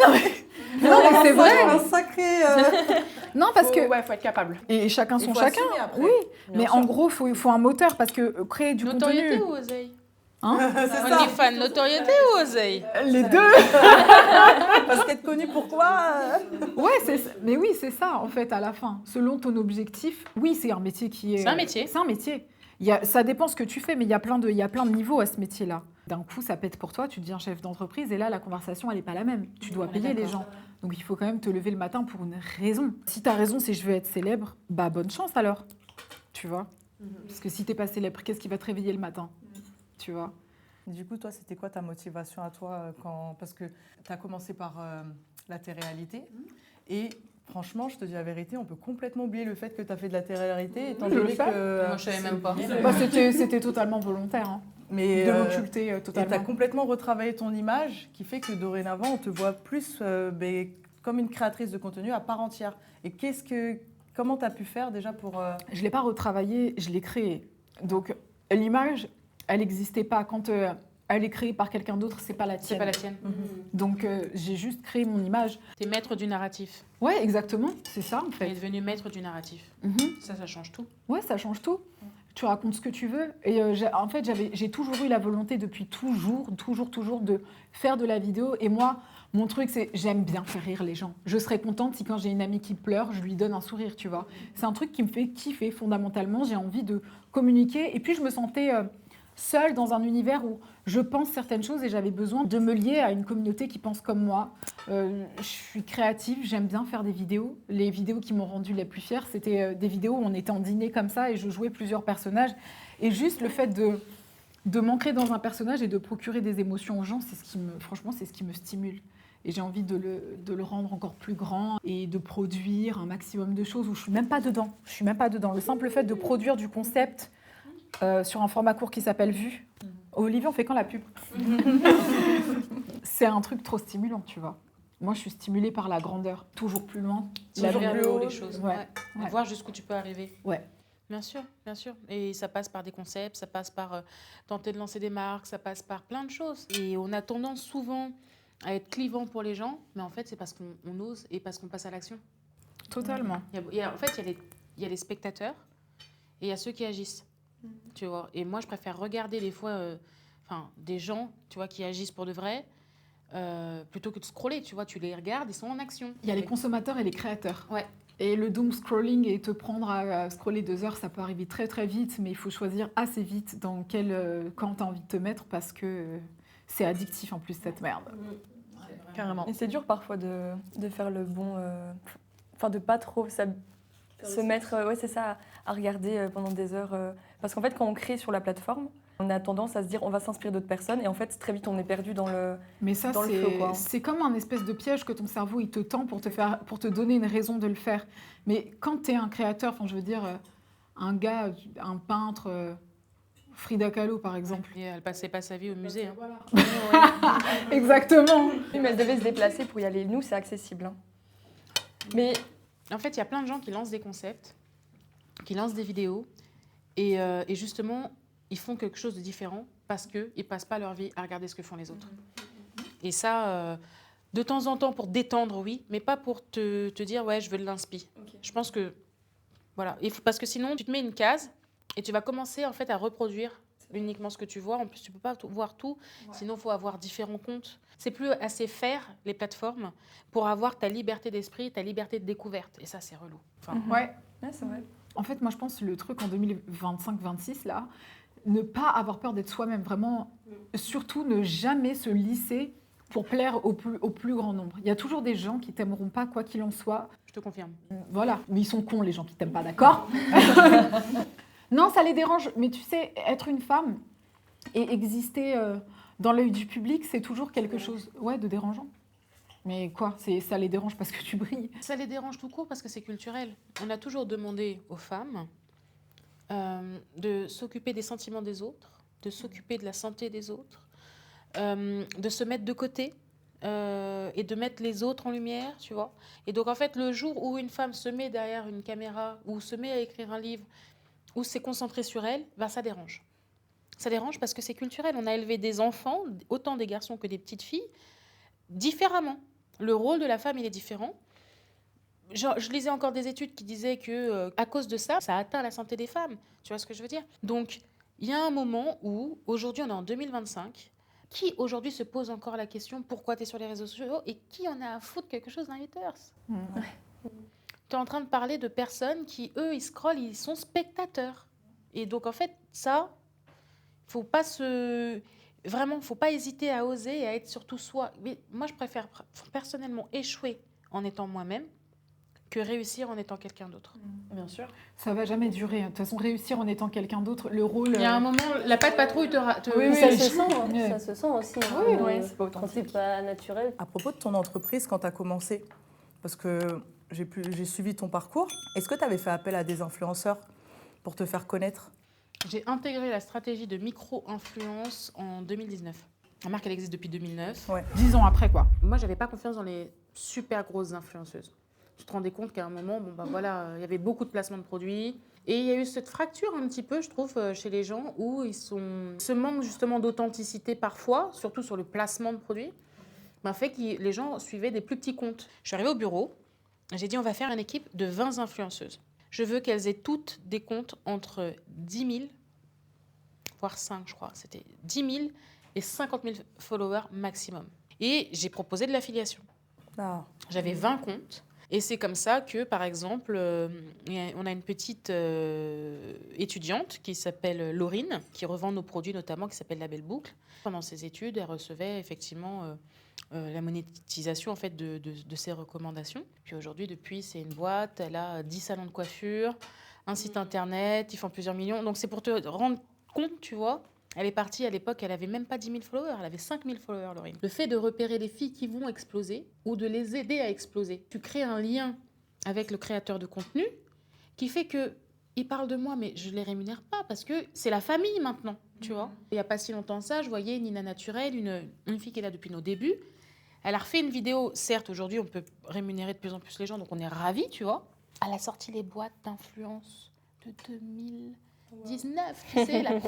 non, mais c'est vrai. Un sacré. Non, parce que. Ouais, faut être capable. Et chacun Il son faut chacun. assumer après. Oui, Bien mais sûr. en gros, il faut un moteur parce que créer du Notoriété contenu. ou oseille? C'est ça. OnlyFans, notoriété ou oseille? Les deux. Parce qu'être connu pourquoi Ouais, mais oui, c'est ça en fait à la fin. Selon ton objectif, oui, c'est un métier qui est. C'est un métier. C'est un métier. Ça dépend ce que tu fais, mais il y a plein de niveaux à ce métier-là. D'un coup, ça pète pour toi, tu deviens chef d'entreprise et là, la conversation, elle n'est pas la même. Tu dois payer les gens. Donc, il faut quand même te lever le matin pour une raison. Si ta raison, c'est je veux être célèbre, bah bonne chance alors. Tu vois. Parce que si t'es pas célèbre, qu'est-ce qui va te réveiller le matin? Tu vois. Du coup, toi, c'était quoi ta motivation à toi parce que tu as commencé par la télé-réalité et franchement, je te dis la vérité, on peut complètement oublier le fait que tu as fait de la télé-réalité étant donné que... Moi, je savais même pas. Bah, c'était totalement volontaire. Hein. Mais De m'occulter et tu totalement. as complètement retravaillé ton image qui fait que dorénavant, on te voit plus comme une créatrice de contenu à part entière. Et comment tu as pu faire déjà pour... Je ne l'ai pas retravaillé, je l'ai créé. Donc, l'image, elle n'existait pas. Quand elle est créée par quelqu'un d'autre, c'est pas la tienne. C'est pas la tienne. Donc, j'ai juste créé mon image. T'es maître du narratif. Ouais, exactement. C'est ça, en T'es fait. devenu maître du narratif. Mhm. Ça change tout. Ouais, ça change tout. Tu racontes ce que tu veux. Et en fait, j'ai toujours eu la volonté depuis toujours de faire de la vidéo. Et moi, mon truc, c'est j'aime bien faire rire les gens. Je serais contente si quand j'ai une amie qui pleure, je lui donne un sourire, tu vois. C'est un truc qui me fait kiffer fondamentalement. J'ai envie de communiquer. Et puis, je me sentais seule dans un univers où je pense certaines choses et j'avais besoin de me lier à une communauté qui pense comme moi. Je suis créative, j'aime bien faire des vidéos. Les vidéos qui m'ont rendue la plus fière, c'était des vidéos où on était en dîner comme ça et je jouais plusieurs personnages. Et juste le fait de m'ancrer dans un personnage et de procurer des émotions aux gens, franchement, c'est ce qui me stimule. Et j'ai envie de le rendre encore plus grand et de produire un maximum de choses où je ne suis même pas dedans. Je suis même pas dedans. Le simple fait de produire du concept sur un format court qui s'appelle Vue. Olivier, on fait quand la pub? C'est un truc trop stimulant, tu vois. Moi, je suis stimulée par la grandeur. Toujours plus loin. Toujours La plus vie. haut, les choses. Ouais. Ouais. Voir jusqu'où tu peux arriver. Ouais. Bien sûr, bien sûr. Et ça passe par des concepts, ça passe par tenter de lancer des marques, ça passe par plein de choses. Et on a tendance souvent à être clivant pour les gens, mais en fait, c'est parce qu'on ose et parce qu'on passe à l'action. Totalement. En fait, il y a les spectateurs et il y a ceux qui agissent. Tu vois. Et moi, je préfère regarder des fois des gens, tu vois, qui agissent pour de vrai, plutôt que de scroller. Tu vois, tu les regardes, ils sont en action. Il y a les consommateurs et les créateurs. Ouais. Et le doom scrolling et te prendre à scroller 2 heures, ça peut arriver très très vite, mais il faut choisir assez vite dans quel camp tu as envie de te mettre parce que c'est addictif en plus cette merde. Carrément. Et c'est dur parfois de faire le bon... Enfin, de pas trop se mettre ouais, c'est ça, à regarder pendant des heures. Parce qu'en fait, quand on crée sur la plateforme, on a tendance à se dire on va s'inspirer d'autres personnes et en fait, très vite, on est perdu dans le... Mais ça, dans le flow, quoi. c'est comme un espèce de piège que ton cerveau il te tend pour te donner une raison de le faire. Mais quand tu es un créateur, enfin je veux dire, un gars, un peintre, Frida Kahlo par exemple. Et elle passait pas sa vie au musée. Hein. Voilà. Exactement. Oui, mais elle devait se déplacer pour y aller. Nous, c'est accessible. Hein. Mais En fait, il y a plein de gens qui lancent des concepts, qui lancent des vidéos, et justement, ils font quelque chose de différent parce qu'ils ne passent pas leur vie à regarder ce que font les autres. Et ça, de temps en temps, pour détendre, oui, mais pas pour te dire, ouais, je veux de l'inspi. Okay. Je pense que, voilà, parce que sinon, tu te mets une case et tu vas commencer en fait à reproduire uniquement ce que tu vois. En plus, tu ne peux pas voir tout, sinon il faut avoir différents comptes. C'est plus assez faire, les plateformes, pour avoir ta liberté d'esprit, ta liberté de découverte. Et ça, c'est relou. Enfin, ouais, c'est vrai. En fait, moi, je pense le truc en 2025-26, là, ne pas avoir peur d'être soi-même, vraiment, surtout ne jamais se lisser pour plaire au plus grand nombre. Il y a toujours des gens qui t'aimeront pas, quoi qu'il en soit. Je te confirme. Voilà, mais ils sont cons, les gens qui t'aiment pas, d'accord? Non, ça les dérange, mais tu sais, être une femme et exister dans l'œil du public, c'est toujours quelque chose de dérangeant. Mais quoi, ça les dérange parce que tu brilles? Ça les dérange tout court parce que c'est culturel. On a toujours demandé aux femmes de s'occuper des sentiments des autres, de s'occuper de la santé des autres, de se mettre de côté et de mettre les autres en lumière, tu vois. Et donc, en fait, le jour où une femme se met derrière une caméra ou se met à écrire un livre ou s'est concentrée sur elle, ben, ça dérange. Ça dérange parce que c'est culturel. On a élevé des enfants, autant des garçons que des petites filles, différemment. Le rôle de la femme, il est différent. Je lisais encore des études qui disaient que à cause de ça, ça atteint la santé des femmes. Tu vois ce que je veux dire? Donc, il y a un moment où, aujourd'hui, on est en 2025, qui aujourd'hui se pose encore la question pourquoi tu es sur les réseaux sociaux et qui en a à foutre quelque chose d'un haters? Tu es en train de parler de personnes qui, eux, ils scrollent, ils sont spectateurs. Et donc, en fait, ça, faut pas Vraiment, faut pas hésiter à oser et à être surtout soi. Mais moi, je préfère personnellement échouer en étant moi-même que réussir en étant quelqu'un d'autre. Bien sûr. Ça va jamais durer. De toute façon, réussir en étant quelqu'un d'autre, le rôle... Il y a un moment, la patte patrouille te... Oui, Ça oui. se sent, hein. Ça se sent aussi. hein. Oui, c'est pas Quand authentique. c'est pas naturel. À propos de ton entreprise, quand tu as commencé, parce que j'ai suivi ton parcours, est-ce que tu avais fait appel à des influenceurs pour te faire connaître? J'ai intégré la stratégie de micro-influence en 2019. La marque, elle existe depuis 2009. Ouais. 10 ans après, quoi. Moi, j'avais pas confiance dans les super grosses influenceuses. Tu te rendais compte qu'à un moment, il y avait beaucoup de placements de produits. Et il y a eu cette fracture un petit peu, je trouve, chez les gens où ce manque justement d'authenticité parfois, surtout sur le placement de produits, m'a fait que les gens suivaient des plus petits comptes. Je suis arrivée au bureau, j'ai dit on va faire une équipe de 20 influenceuses. Je veux qu'elles aient toutes des comptes entre 10 000, voire 5, je crois. C'était 10 000 et 50 000 followers maximum. Et j'ai proposé de l'affiliation. Ah. J'avais 20 comptes. Et c'est comme ça que, par exemple, on a une petite étudiante qui s'appelle Laurine, qui revend nos produits notamment, qui s'appelle La Belle Boucle. Pendant ses études, elle recevait effectivement la monétisation en fait, de ses recommandations. Puis aujourd'hui, depuis, c'est une boîte, elle a 10 salons de coiffure, un site internet, ils font plusieurs millions. Donc c'est pour te rendre compte, tu vois. Elle est partie à l'époque, elle n'avait même pas 10 000 followers, elle avait 5 000 followers, Laurine. Le fait de repérer les filles qui vont exploser ou de les aider à exploser, tu crées un lien avec le créateur de contenu qui fait qu'il parle de moi, mais je ne les rémunère pas parce que c'est la famille maintenant, tu vois. Il n'y a pas si longtemps ça, je voyais Nina Naturel, une fille qui est là depuis nos débuts. Elle a refait une vidéo, certes, aujourd'hui, on peut rémunérer de plus en plus les gens, donc on est ravis, tu vois. Elle a sorti les boîtes d'influence de 2019, tu sais, la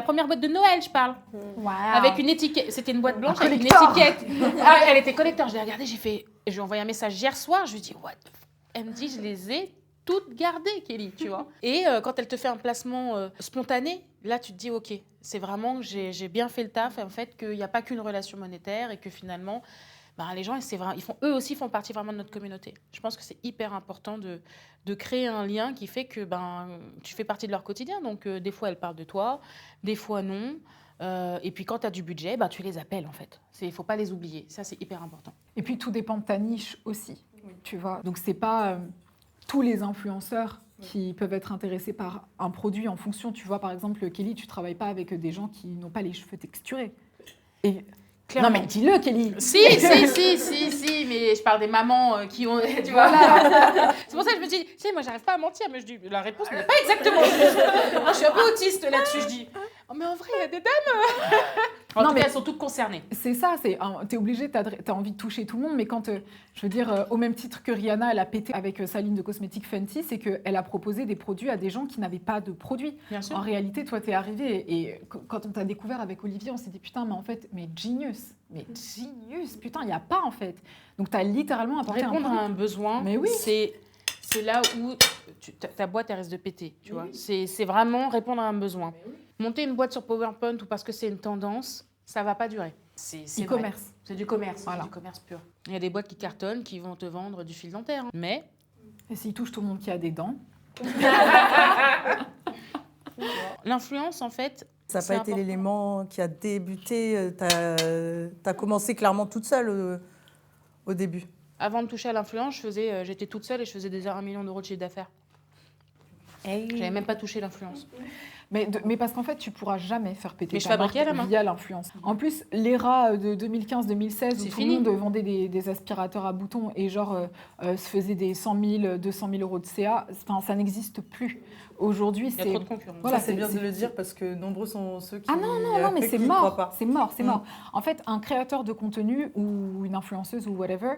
première boîte de Noël, je parle. Wow. Avec une étiquette. C'était une boîte blanche avec une collector. étiquette. Ah, elle était collector. Je l'ai regardée, je lui ai envoyé un message hier soir. Je lui ai dit, what? Elle me dit, je les ai toutes gardées, Kelly, tu vois. Et quand elle te fait un placement spontané, là, tu te dis, ok, c'est vraiment que j'ai bien fait le taf, en fait, qu'il n'y a pas qu'une relation monétaire et que finalement, les gens, eux aussi font partie vraiment de notre communauté. Je pense que c'est hyper important de créer un lien qui fait que tu fais partie de leur quotidien. Donc, des fois, elles parlent de toi, des fois, non. Et puis, quand tu as du budget, tu les appelles, en fait. Il ne faut pas les oublier. Ça, c'est hyper important. Et puis, tout dépend de ta niche aussi, tu vois. Donc, c'est pas tous les influenceurs qui peuvent être intéressés par un produit en fonction. Tu vois, par exemple, Kelly, tu ne travailles pas avec des gens qui n'ont pas les cheveux texturés. Et... Clairement. Non, mais dis-le, Kelly. Si, mais je parle des mamans qui ont, tu vois. C'est pour ça que je me dis, tu sais, moi, j'arrive pas à mentir, mais je dis, la réponse n'est pas exactement juste. Je suis un peu autiste là-dessus, je dis, oh, mais en vrai, il y a des dames. En tout cas, elles sont toutes concernées. C'est ça, t'es obligé, t'as envie de toucher tout le monde, mais quand, je veux dire, au même titre que Rihanna, elle a pété avec sa ligne de cosmétiques Fenty, c'est qu'elle a proposé des produits à des gens qui n'avaient pas de produits. Bien sûr. En réalité, toi, t'es arrivé et quand on t'a découvert avec Olivier, on s'est dit, putain, mais en fait, genius, putain, il n'y a pas en fait. Donc, t'as littéralement apporté Répondre à un besoin, mais oui. c'est là où ta boîte, elle risque de péter, tu vois. C'est vraiment répondre à un besoin. Monter une boîte sur PowerPoint ou parce que c'est une tendance, ça ne va pas durer. C'est e-commerce. C'est du commerce, voilà. C'est du commerce pur. Il y a des boîtes qui cartonnent, qui vont te vendre du fil dentaire. Mais... Et s'ils touchent tout le monde qui a des dents. L'influence, en fait... Ça n'a pas été l'élément qui a débuté. Tu as commencé clairement toute seule au début. Avant de toucher à l'influence, j'étais toute seule et je faisais déjà 1 million d'euros de chiffre d'affaires. Je n'avais même pas touché l'influence. Mais parce qu'en fait, tu pourras jamais faire péter Mais je ta marque fabriquais à la main. via l'influence. En plus, l'ERA de 2015-2016 où C'est tout fini. le monde vendait des aspirateurs à boutons et se faisait des 100 000, 200 000 euros de CA, ça n'existe plus. Aujourd'hui, Il y a trop de concurrence. Voilà, Ça, c'est bien de le dire parce que nombreux sont ceux qui. Non, mais c'est qui mort. croient pas. C'est mort, c'est mort. En fait, un créateur de contenu ou une influenceuse ou whatever,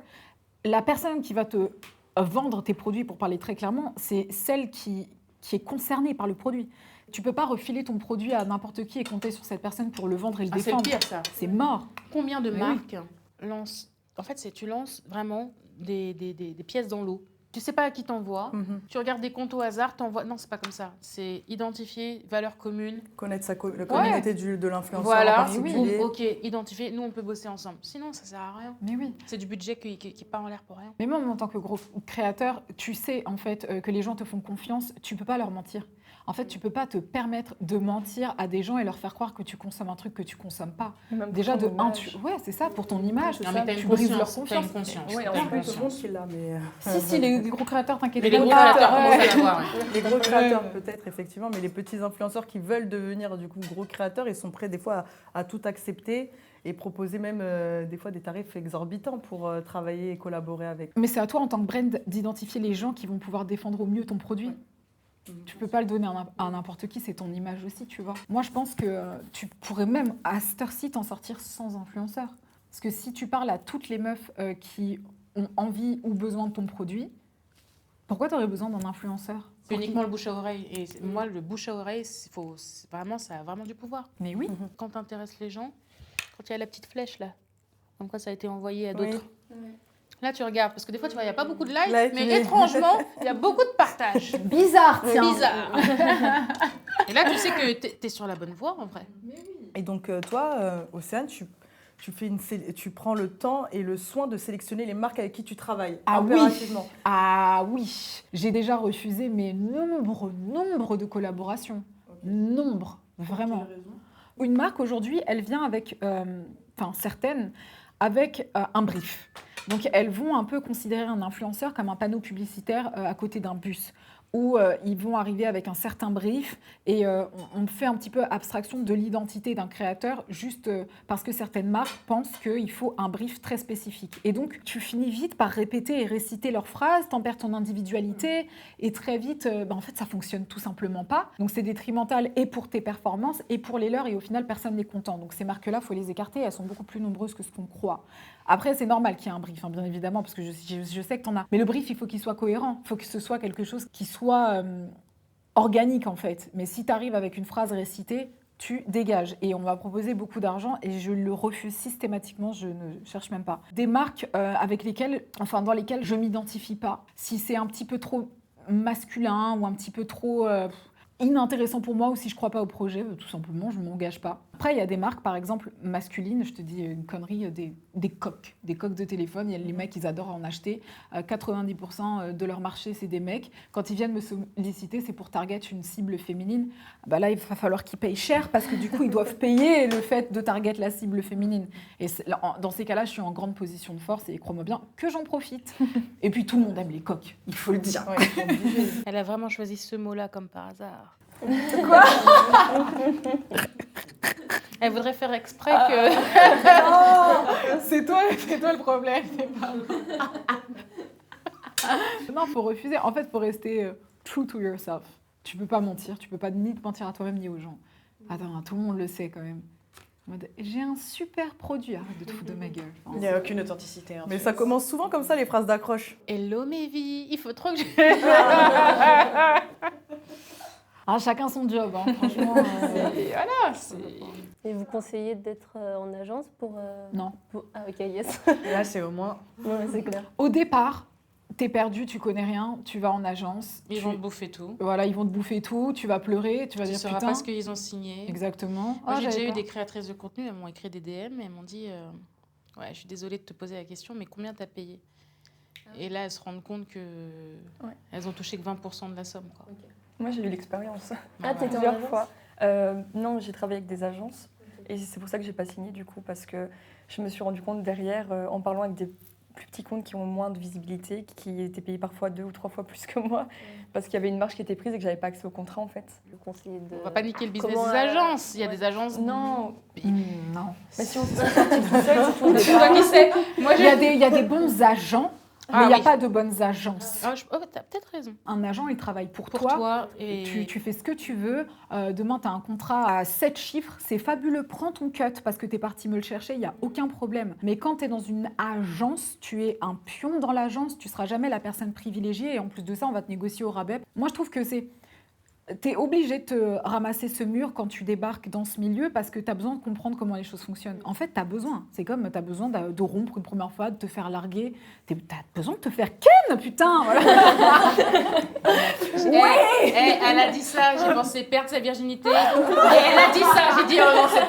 la personne qui va te vendre tes produits, pour parler très clairement, c'est celle qui est concernée par le produit. Tu peux pas refiler ton produit à n'importe qui et compter sur cette personne pour le vendre et le C'est le défendre. pire, ça. C'est mort. Combien de Mais marques lancent... En fait, tu lances vraiment des pièces dans l'eau. Tu sais pas à qui t'envoies. Mhm. Tu regardes des comptes au hasard, t'envoies... Non, c'est pas comme ça. C'est identifier, valeur commune. Connaître la communauté de l'influenceur en Voilà. particulier. Ok, identifier. Nous, on peut bosser ensemble. Sinon, ça sert à rien. Mais oui. C'est du budget qui part en l'air pour rien. Mais même en tant que gros créateur, tu sais en fait que les gens te font confiance, tu peux pas leur mentir. En fait, tu peux pas te permettre de mentir à des gens et leur faire croire que tu consommes un truc que tu consommes pas. Même pour Déjà ton de image. ouais, c'est ça, pour ton image, Non, mais t'as tu une brises leur conscience. T'as une confiance. conscience. Ouais, T'as en une plus, Tout le monde conscience. qui l'a, mais. Si, les gros créateurs, t'inquiète Mais pas. les gros Ah, créateurs ouais. commencent à l'avoir. Ouais. Les gros créateurs peut-être effectivement, mais les petits influenceurs qui veulent devenir du coup gros créateurs, ils sont prêts des fois à tout accepter et proposer même des fois des tarifs exorbitants pour travailler et collaborer avec. Mais c'est à toi en tant que brand d'identifier les gens qui vont pouvoir défendre au mieux ton produit. Tu peux pas le donner à n'importe qui, c'est ton image aussi, tu vois. Moi, je pense que tu pourrais même à cette heure-ci t'en sortir sans influenceur. Parce que si tu parles à toutes les meufs qui ont envie ou besoin de ton produit, pourquoi tu aurais besoin d'un influenceur? C'est uniquement le bouche à oreille. Et moi, le bouche à oreille, vraiment, ça a vraiment du pouvoir. Mais oui. Quand tu intéresses les gens, quand il y a la petite flèche là, comme quoi ça a été envoyé à d'autres. Là, tu regardes, parce que des fois, tu vois, il n'y a pas beaucoup de likes, Like, mais mais- étrangement, il y a beaucoup de partages. Bizarre, Bizarre. Et là, tu sais que tu es sur la bonne voie, en vrai. Et donc toi, Océane, tu prends le temps et le soin de sélectionner les marques avec qui tu travailles Ah oui. impérativement. Ah oui, j'ai déjà refusé mais nombre de collaborations. Nombre, vraiment. Une marque aujourd'hui, elle vient avec, certaines, avec un brief. Donc elles vont un peu considérer un influenceur comme un panneau publicitaire à côté d'un bus, où ils vont arriver avec un certain brief et on fait un petit peu abstraction de l'identité d'un créateur juste parce que certaines marques pensent qu'il faut un brief très spécifique. Et donc tu finis vite par répéter et réciter leurs phrases, t'en perds ton individualité et très vite, en fait ça fonctionne tout simplement pas. Donc c'est détrimental et pour tes performances et pour les leurs et au final personne n'est content. Donc ces marques-là, il faut les écarter, elles sont beaucoup plus nombreuses que ce qu'on croit. Après c'est normal qu'il y ait un brief, bien évidemment, parce que je sais que t'en as. Mais le brief, il faut qu'il soit cohérent, il faut que ce soit quelque chose qui soit organique en fait. Mais si tu arrives avec une phrase récitée, tu dégages. Et on va proposer beaucoup d'argent et je le refuse systématiquement, je ne cherche même pas. Des marques dans lesquelles je ne m'identifie pas. Si c'est un petit peu trop masculin ou un petit peu trop inintéressant pour moi ou si je ne crois pas au projet, tout simplement, je ne m'engage pas. Après, il y a des marques, par exemple, masculines, je te dis une connerie, des coques de téléphone. Il y a les mecs, ils adorent en acheter. 90% de leur marché, c'est des mecs. Quand ils viennent me solliciter, c'est pour target une cible féminine. Bah là, il va falloir qu'ils payent cher parce que du coup, ils doivent payer le fait de target la cible féminine. Et dans ces cas-là, je suis en grande position de force et crois-moi bien que j'en profite. Et puis, tout le monde aime les coques, il faut le dire. Ouais, ils sont obligés. Elle a vraiment choisi ce mot-là comme par hasard. Quoi? Elle voudrait faire exprès que... Non, c'est toi le problème, c'est pas moi. Non, faut refuser. En fait, faut rester true to yourself. Tu peux pas mentir, tu peux pas ni te mentir à toi-même ni aux gens. Attends, tout le monde le sait quand même. En mode, j'ai un super produit, arrête de te foutre de ma gueule. Enfin, Il n'y a aucune authenticité. Mais ça commence souvent comme ça, les phrases d'accroche. Hello mes vies, il faut trop que je... ah, chacun son job, hein, franchement. Voilà, c'est... Et vous conseillez d'être en agence pour... Non. Ah ok, yes. Là, c'est au moins. Non, mais c'est clair. Au départ, t'es perdu, tu connais rien, tu vas en agence. Ils vont te bouffer tout. Voilà, ils vont te bouffer tout, tu vas pleurer, tu vas Tu ne dire sauras putain. pas ce qu'ils ont signé. Exactement. Moi, j'ai j'avais déjà eu pas. des créatrices de contenu, elles m'ont écrit des DM et elles m'ont dit ouais, je suis désolée de te poser la question, mais combien t'as payé? Et là, elles se rendent compte que elles ont touché que 20% de la somme. Quoi. Moi, j'ai eu l'expérience Ah, t'étais en plusieurs agence? fois. Non, j'ai travaillé avec des agences et c'est pour ça que j'ai pas signé du coup parce que je me suis rendu compte derrière en parlant avec des plus petits comptes qui ont moins de visibilité, qui étaient payés parfois 2 ou 3 fois plus que moi, parce qu'il y avait une marge qui était prise et que j'avais pas accès au contrat en fait. Le conseiller de... On va pas niquer le business Comment, des agences. Il y a ouais. des agences. Non, Non. mais si on se sent sorti tout seul, c'est tout. C'est toi qui sais. Moi, Il y a des bons agents, mais il n'y a oui. pas de bonnes agences. T'as peut-être raison. Un agent, il travaille pour Pour toi. toi. Et... Tu fais ce que tu veux. Demain, tu as un contrat à 7 chiffres. C'est fabuleux. Prends ton cut parce que tu es parti me le chercher. Il n'y a aucun problème. Mais quand tu es dans une agence, tu es un pion dans l'agence. Tu ne seras jamais la personne privilégiée. Et en plus de ça, on va te négocier au rabais. Moi, je trouve que c'est... Tu es obligé de te ramasser ce mur quand tu débarques dans ce milieu parce que tu as besoin de comprendre comment les choses fonctionnent. En fait, tu as besoin. C'est comme tu as besoin de rompre une première fois, de te faire larguer. Tu as besoin de te faire ken, putain. Voilà. Elle a dit ça, j'ai pensé perdre sa virginité. Et elle a dit ça, j'ai dit, oh non, c'est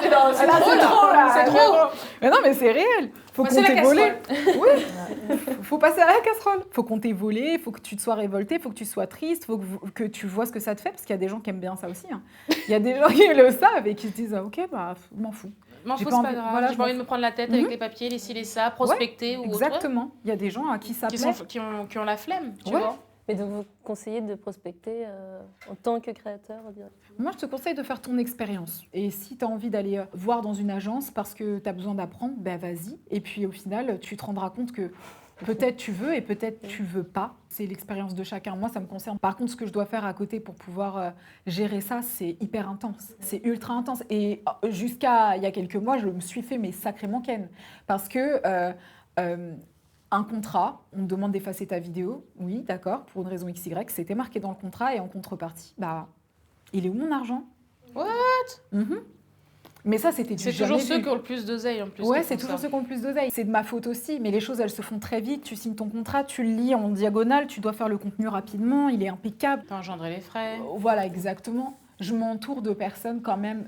trop là. C'est trop. Mais non, mais c'est réel. Faut Passer qu'on la t'ait volé. Oui. Faut passer à la casserole. Faut qu'on t'ait volé, faut que tu te sois révolté, faut que tu sois triste, faut que tu vois ce que ça te fait, parce qu'il y a des gens qui aiment bien ça aussi. Hein. Il y a des gens qui le savent et qui se disent ah, ok, bah, m'en fous. M'en J'ai fous, pas c'est pas envie- grave. voilà, J'ai je pas envie m'en de me prendre la tête Mhm. avec les papiers, les ci, les ça, prospecter ou autre. Exactement. Il y a des gens à qui ça plaît. Qui ont la flemme, tu Ouais. vois. Mais donc, vous conseillez de prospecter en tant que créateur direct. Moi, je te conseille de faire ton expérience. Et si tu as envie d'aller voir dans une agence parce que tu as besoin d'apprendre, ben vas-y. Et puis au final, tu te rendras compte que peut-être tu veux et peut-être tu veux pas. C'est l'expérience de chacun. Moi, ça me concerne. Par contre, ce que je dois faire à côté pour pouvoir gérer ça, c'est hyper intense. C'est ultra intense. Et jusqu'à il y a quelques mois, je me suis fait mes sacrément ken. Parce que... un contrat, on te demande d'effacer ta vidéo, oui, d'accord, pour une raison XY, c'était marqué dans le contrat et en contrepartie, bah, il est où mon argent? What? Mais ça, c'était du C'est jamais toujours ceux vu. qui ont le plus d'oseille en plus. Ouais, qui c'est font toujours ça. ceux qui ont le plus d'oseille. C'est de ma faute aussi, mais les choses, elles se font très vite. Tu signes ton contrat, tu le lis en diagonale, tu dois faire le contenu rapidement, il est impeccable. T'as engendré les frais. Voilà, exactement. Je m'entoure de personnes quand même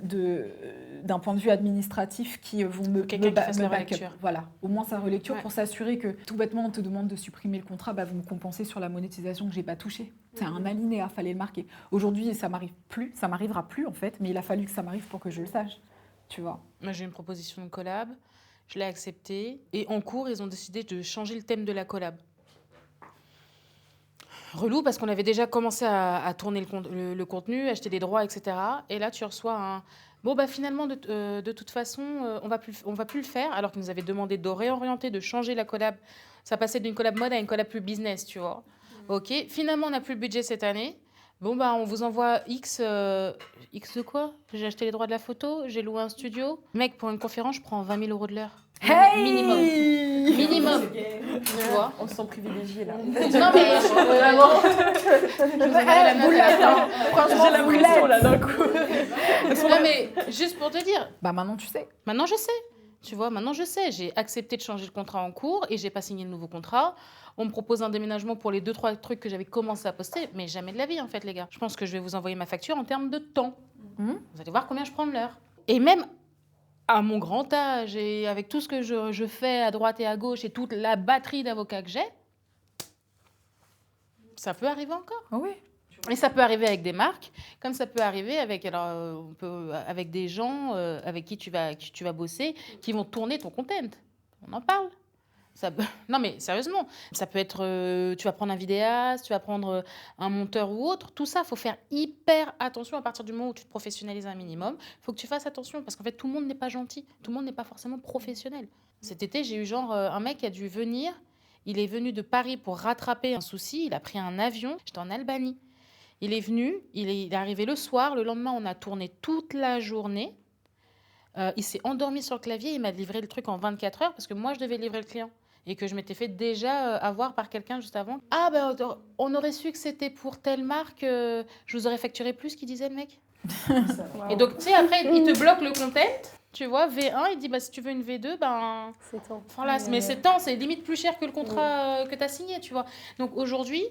d'un point de vue administratif qui vont Quelqu'un qui fasse la back up. relecture. Voilà, au moins sa relecture Ouais. pour s'assurer que tout bêtement on te demande de supprimer le contrat, bah, vous me compensez sur la monétisation que j'ai pas touchée. C'est un alinéa, fallait le marquer. Aujourd'hui, ça m'arrive plus, ça m'arrivera plus en fait, mais il a fallu que ça m'arrive pour que je le sache. Tu vois. Moi, j'ai eu une proposition de collab. Je l'ai acceptée. Et en cours, ils ont décidé de changer le thème de la collab. Relou parce qu'on avait déjà commencé à tourner le contenu, acheter des droits, etc. Et là, tu reçois un... Bon, bah finalement, de toute façon, on va plus le faire, alors qu'ils nous avaient demandé de réorienter, de changer la collab. Ça passait d'une collab mode à une collab plus business, tu vois. Ok, finalement, on n'a plus le budget cette année. Bon, bah, on vous envoie X... X de quoi? J'ai acheté les droits de la photo, j'ai loué un studio. Mec, pour une conférence, je prends 20 000 € de l'heure. Minimum. Minimum. Tu vois? On se sent privilégié là. Non, mais vraiment. J'ai la pression là d'un coup. Non, mais juste pour te dire, Bah maintenant tu sais. maintenant je sais. Tu vois, maintenant je sais. J'ai accepté de changer le contrat en cours et j'ai pas signé le nouveau contrat. On me propose un déménagement pour les 2-3 trucs que j'avais commencé à poster, mais jamais de la vie en fait, les gars. Je pense que je vais vous envoyer ma facture en termes de temps. Mhm. Vous allez voir combien je prends de l'heure. Et même à mon grand âge et avec tout ce que je fais à droite et à gauche et toute la batterie d'avocats que j'ai, ça peut arriver encore. Ah oui. Et ça peut arriver avec des marques, comme ça peut arriver avec, avec des gens avec qui tu vas bosser, qui vont tourner ton content. On en parle. Non mais sérieusement, ça peut être, tu vas prendre un vidéaste, tu vas prendre un monteur ou autre. Tout ça, il faut faire hyper attention à partir du moment où tu te professionnalises un minimum. Il faut que tu fasses attention parce qu'en fait, tout le monde n'est pas gentil. Tout le monde n'est pas forcément professionnel. Cet été, j'ai eu genre un mec qui a dû venir. Il est venu de Paris pour rattraper un souci. Il a pris un avion. J'étais en Albanie. Il est venu, il est arrivé le soir. Le lendemain, on a tourné toute la journée. Il s'est endormi sur le clavier. Il m'a livré le truc en 24 heures parce que moi, je devais livrer le client. Et que je m'étais fait déjà avoir par quelqu'un juste avant. Ah, ben, on aurait su que c'était pour telle marque. Je vous aurais facturé plus, qu'il disait le mec. Et donc, tu sais, après, il te bloque le content. Tu vois, V1, il dit, bah, si tu veux une V2, ben... C'est temps. Voilà, mais c'est temps, c'est limite plus cher que le contrat que tu as signé, tu vois. Donc aujourd'hui,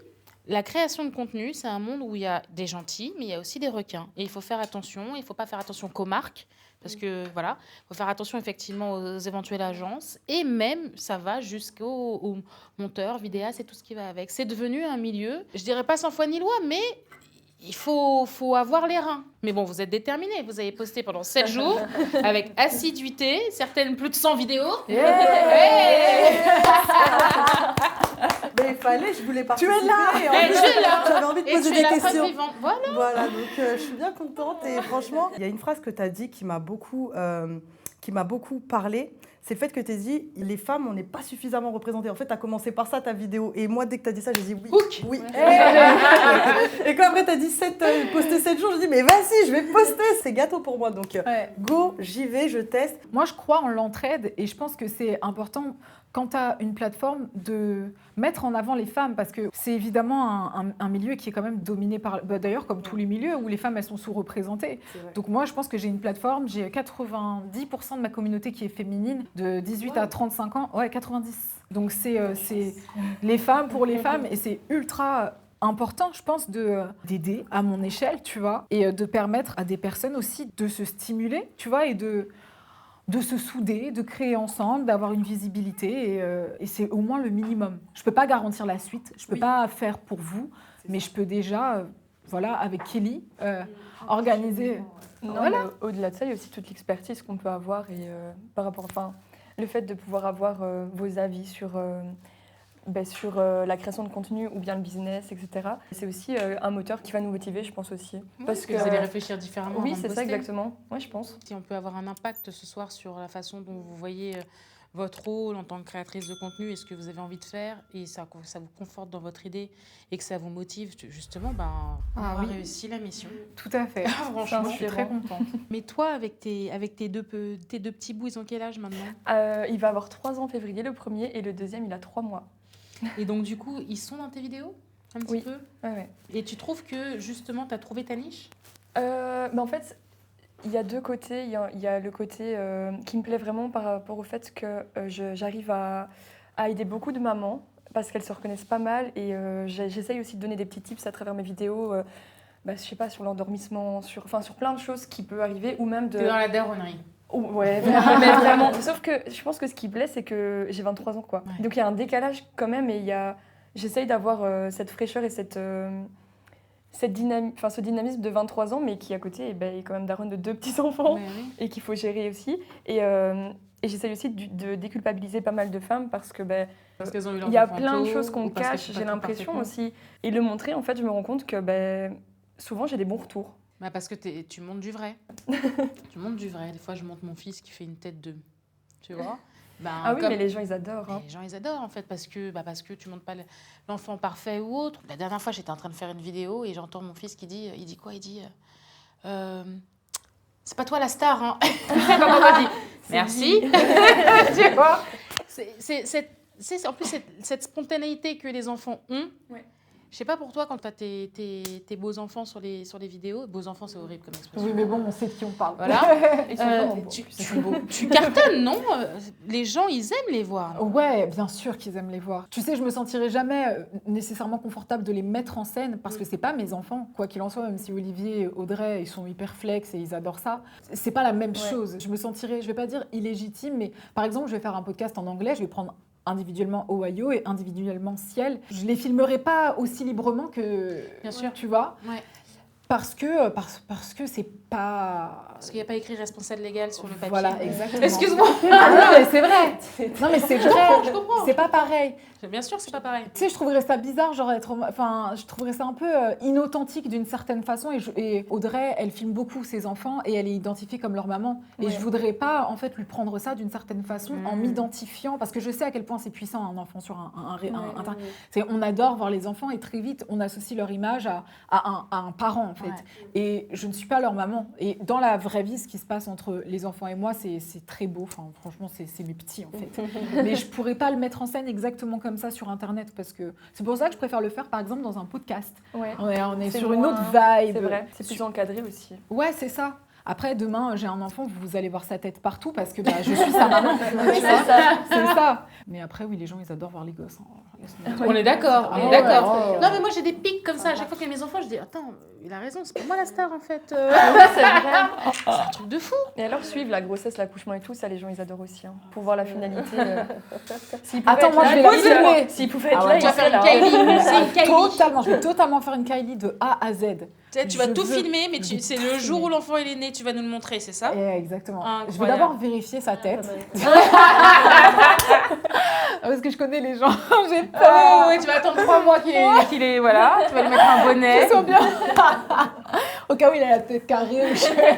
la création de contenu, c'est un monde où il y a des gentils, mais il y a aussi des requins. Et il faut faire attention, il ne faut pas faire attention qu'aux marques, parce que voilà, il faut faire attention effectivement aux éventuelles agences, et même, ça va jusqu'aux monteurs, vidéastes et tout ce qui va avec. C'est devenu un milieu, je dirais pas sans foi ni loi, mais il faut avoir les reins. Mais bon, vous êtes déterminés. Vous avez posté pendant 7 jours avec assiduité, certaines plus de 100 vidéos. Mais il fallait, je voulais participer. Tu es là. Et en plus, tu es là. j'avais envie de Et poser tu des es la preuve questions. vivante. Voilà. Voilà, donc je suis bien contente. Et franchement, il y a une phrase que tu as dit qui m'a beaucoup parlé. C'est le fait que tu as dit, les femmes, on n'est pas suffisamment représentées. En fait, tu as commencé par ça, ta vidéo. Et moi, dès que tu as dit ça, j'ai dit oui. Hook. Oui. Et quand après, tu as dit poster 7 jours, je dis, mais vas-y, je vais poster. C'est gâteau pour moi. Donc, go, j'y vais, je teste. Moi, je crois en l'entraide et je pense que c'est important quand tu as une plateforme de mettre en avant les femmes parce que c'est évidemment un milieu qui est quand même dominé par... d'ailleurs, comme tous les milieux où les femmes, elles sont sous-représentées. Donc moi, je pense que j'ai une plateforme, j'ai 90% de ma communauté qui est féminine, de 18 à 35 ans. Ouais, 90. Donc c'est les femmes pour les femmes et c'est ultra... important, je pense, d'aider à mon échelle, tu vois, et de permettre à des personnes aussi de se stimuler, tu vois, et de se souder, de créer ensemble, d'avoir une visibilité, et c'est au moins le minimum. Je ne peux pas garantir la suite, je ne peux pas faire pour vous, mais je peux déjà, voilà, avec Kelly, organiser... Non, Voilà. mais au-delà de ça, il y a aussi toute l'expertise qu'on peut avoir et par rapport, enfin, le fait de pouvoir avoir vos avis sur la création de contenu ou bien le business, etc. C'est aussi un moteur qui va nous motiver, je pense aussi. Parce que vous allez réfléchir différemment. Oui, avant de c'est ça poster. exactement. Ouais, je pense. Si on peut avoir un impact ce soir sur la façon dont vous voyez votre rôle en tant que créatrice de contenu et ce que vous avez envie de faire, et ça vous conforte dans votre idée et que ça vous motive, justement, on aura réussi la mission. Tout à fait. Franchement, je suis très contente. Mais toi, avec tes deux petits bouts, ils ont quel âge maintenant? Il va avoir 3 ans en février, le premier, et le deuxième, il a 3 mois. Et donc, du coup, ils sont dans tes vidéos un petit Oui. peu? Ouais. Et tu trouves que, justement, tu as trouvé ta niche? En fait, il y a 2 côtés. Il y a le côté qui me plaît vraiment par rapport au fait que j'arrive à aider beaucoup de mamans parce qu'elles se reconnaissent pas mal et j'essaye aussi de donner des petits tips à travers mes vidéos. Je sais pas, sur l'endormissement, sur plein de choses qui peuvent arriver ou même de... T'es dans la daronnerie. Ouais, mais vraiment. Sauf que je pense que ce qui plaît, c'est que j'ai 23 ans, quoi. Ouais. Donc il y a un décalage quand même et j'essaye d'avoir cette fraîcheur et ce dynamisme de 23 ans, mais qui à côté est quand même daronne de 2 petits-enfants Ouais, oui. et qu'il faut gérer aussi. Et j'essaye aussi de déculpabiliser pas mal de femmes parce que Parce qu'elles ont eu il y a l'enfant plein de tôt, choses qu'on ou parce qu'elles cache, font pas j'ai tout l'impression parfaitement. aussi. Et le montrer, en fait, je me rends compte que souvent j'ai des bons retours. Parce que tu montes du vrai. Tu montes du vrai. Des fois, je monte mon fils qui fait une tête de... Tu vois? Ah oui, mais les gens, ils adorent. Hein. Les gens, ils adorent, en fait, parce que tu montes pas l'enfant parfait ou autre. La dernière fois, j'étais en train de faire une vidéo et j'entends mon fils qui dit... Il dit quoi? Il dit... c'est pas toi la star, hein? Comment on dit? Merci. Tu vois? En plus, cette spontanéité que les enfants ont... Ouais. Je sais pas pour toi, quand tu as tes beaux-enfants sur les vidéos, beaux-enfants, c'est horrible comme expression. Oui, mais bon, on sait de qui on parle. Voilà. Ils sont vraiment beaux. Tu cartonnes, non? Les gens, ils aiment les voir. Ouais, bien sûr qu'ils aiment les voir. Tu sais, je me sentirais jamais nécessairement confortable de les mettre en scène parce que c'est pas mes enfants. Quoi qu'il en soit, même si Olivier et Audrey, ils sont hyper flex et ils adorent ça, c'est pas la même chose. Je me sentirais, je vais pas dire illégitime, mais par exemple, je vais faire un podcast en anglais, je vais prendre individuellement Ohio et individuellement Ciel. Je les filmerai pas aussi librement que... Bien sûr. Tu vois? Ouais. Parce que c'est pas... Parce qu'il n'y a pas écrit responsable légal sur le papier. Voilà, exactement. Excuse-moi. Ah non, mais c'est vrai. Non, mais c'est vrai. Je comprends. C'est pas pareil. Bien sûr, c'est pas pareil. Tu sais, je trouverais ça bizarre, je trouverais ça un peu inauthentique d'une certaine façon. Et Audrey, elle filme beaucoup ses enfants et elle est identifiée comme leur maman. Et je voudrais pas, en fait, lui prendre ça d'une certaine façon en m'identifiant, parce que je sais à quel point c'est puissant un enfant sur on adore voir les enfants et très vite, on associe leur image à un parent, en fait. Ouais. Et je ne suis pas leur maman. Et dans la vraie vie, ce qui se passe entre les enfants et moi, c'est très beau. Enfin, franchement, c'est mes petits, en fait. Mais je pourrais pas le mettre en scène exactement comme ça sur Internet, parce que c'est pour ça que je préfère le faire, par exemple, dans un podcast. Ouais. On est sur une autre vibe. C'est vrai, c'est plus encadré aussi. Ouais, c'est ça. Après, demain, j'ai un enfant, vous allez voir sa tête partout parce que je suis sa maman. C'est ça. C'est ça. Mais après, oui, les gens, ils adorent voir les gosses. On est d'accord, on est d'accord. Non, mais moi, j'ai des pics comme ça. À chaque fois qu'il y a mes enfants, je dis, attends, il a raison, c'est pas moi la star, en fait. C'est vrai. C'est un truc de fou. Et alors, suivre la grossesse, l'accouchement et tout, ça, les gens, ils adorent aussi. Hein. Pour voir la finalité. Attends, moi, je vais la filmer. S'ils pouvaient être Tu là, vas ils faire seraient une là. Kylie. C'est une Kylie. Totalement, je vais totalement faire une Kylie de A à Z. Tu sais, tu vas Je tout veux- filmer, mais je vais c'est tout le jour filmer. où l'enfant il est né, tu vas nous le montrer, c'est ça? Exactement. Je vais Incroyable. d'abord vérifier sa tête. Parce que je connais les gens. J'ai peur. Ah ouais, tu vas attendre 3 mois qu'il est, voilà, tu vas lui mettre un bonnet. Qu'ils soient bien. Au cas où il a la tête carrée.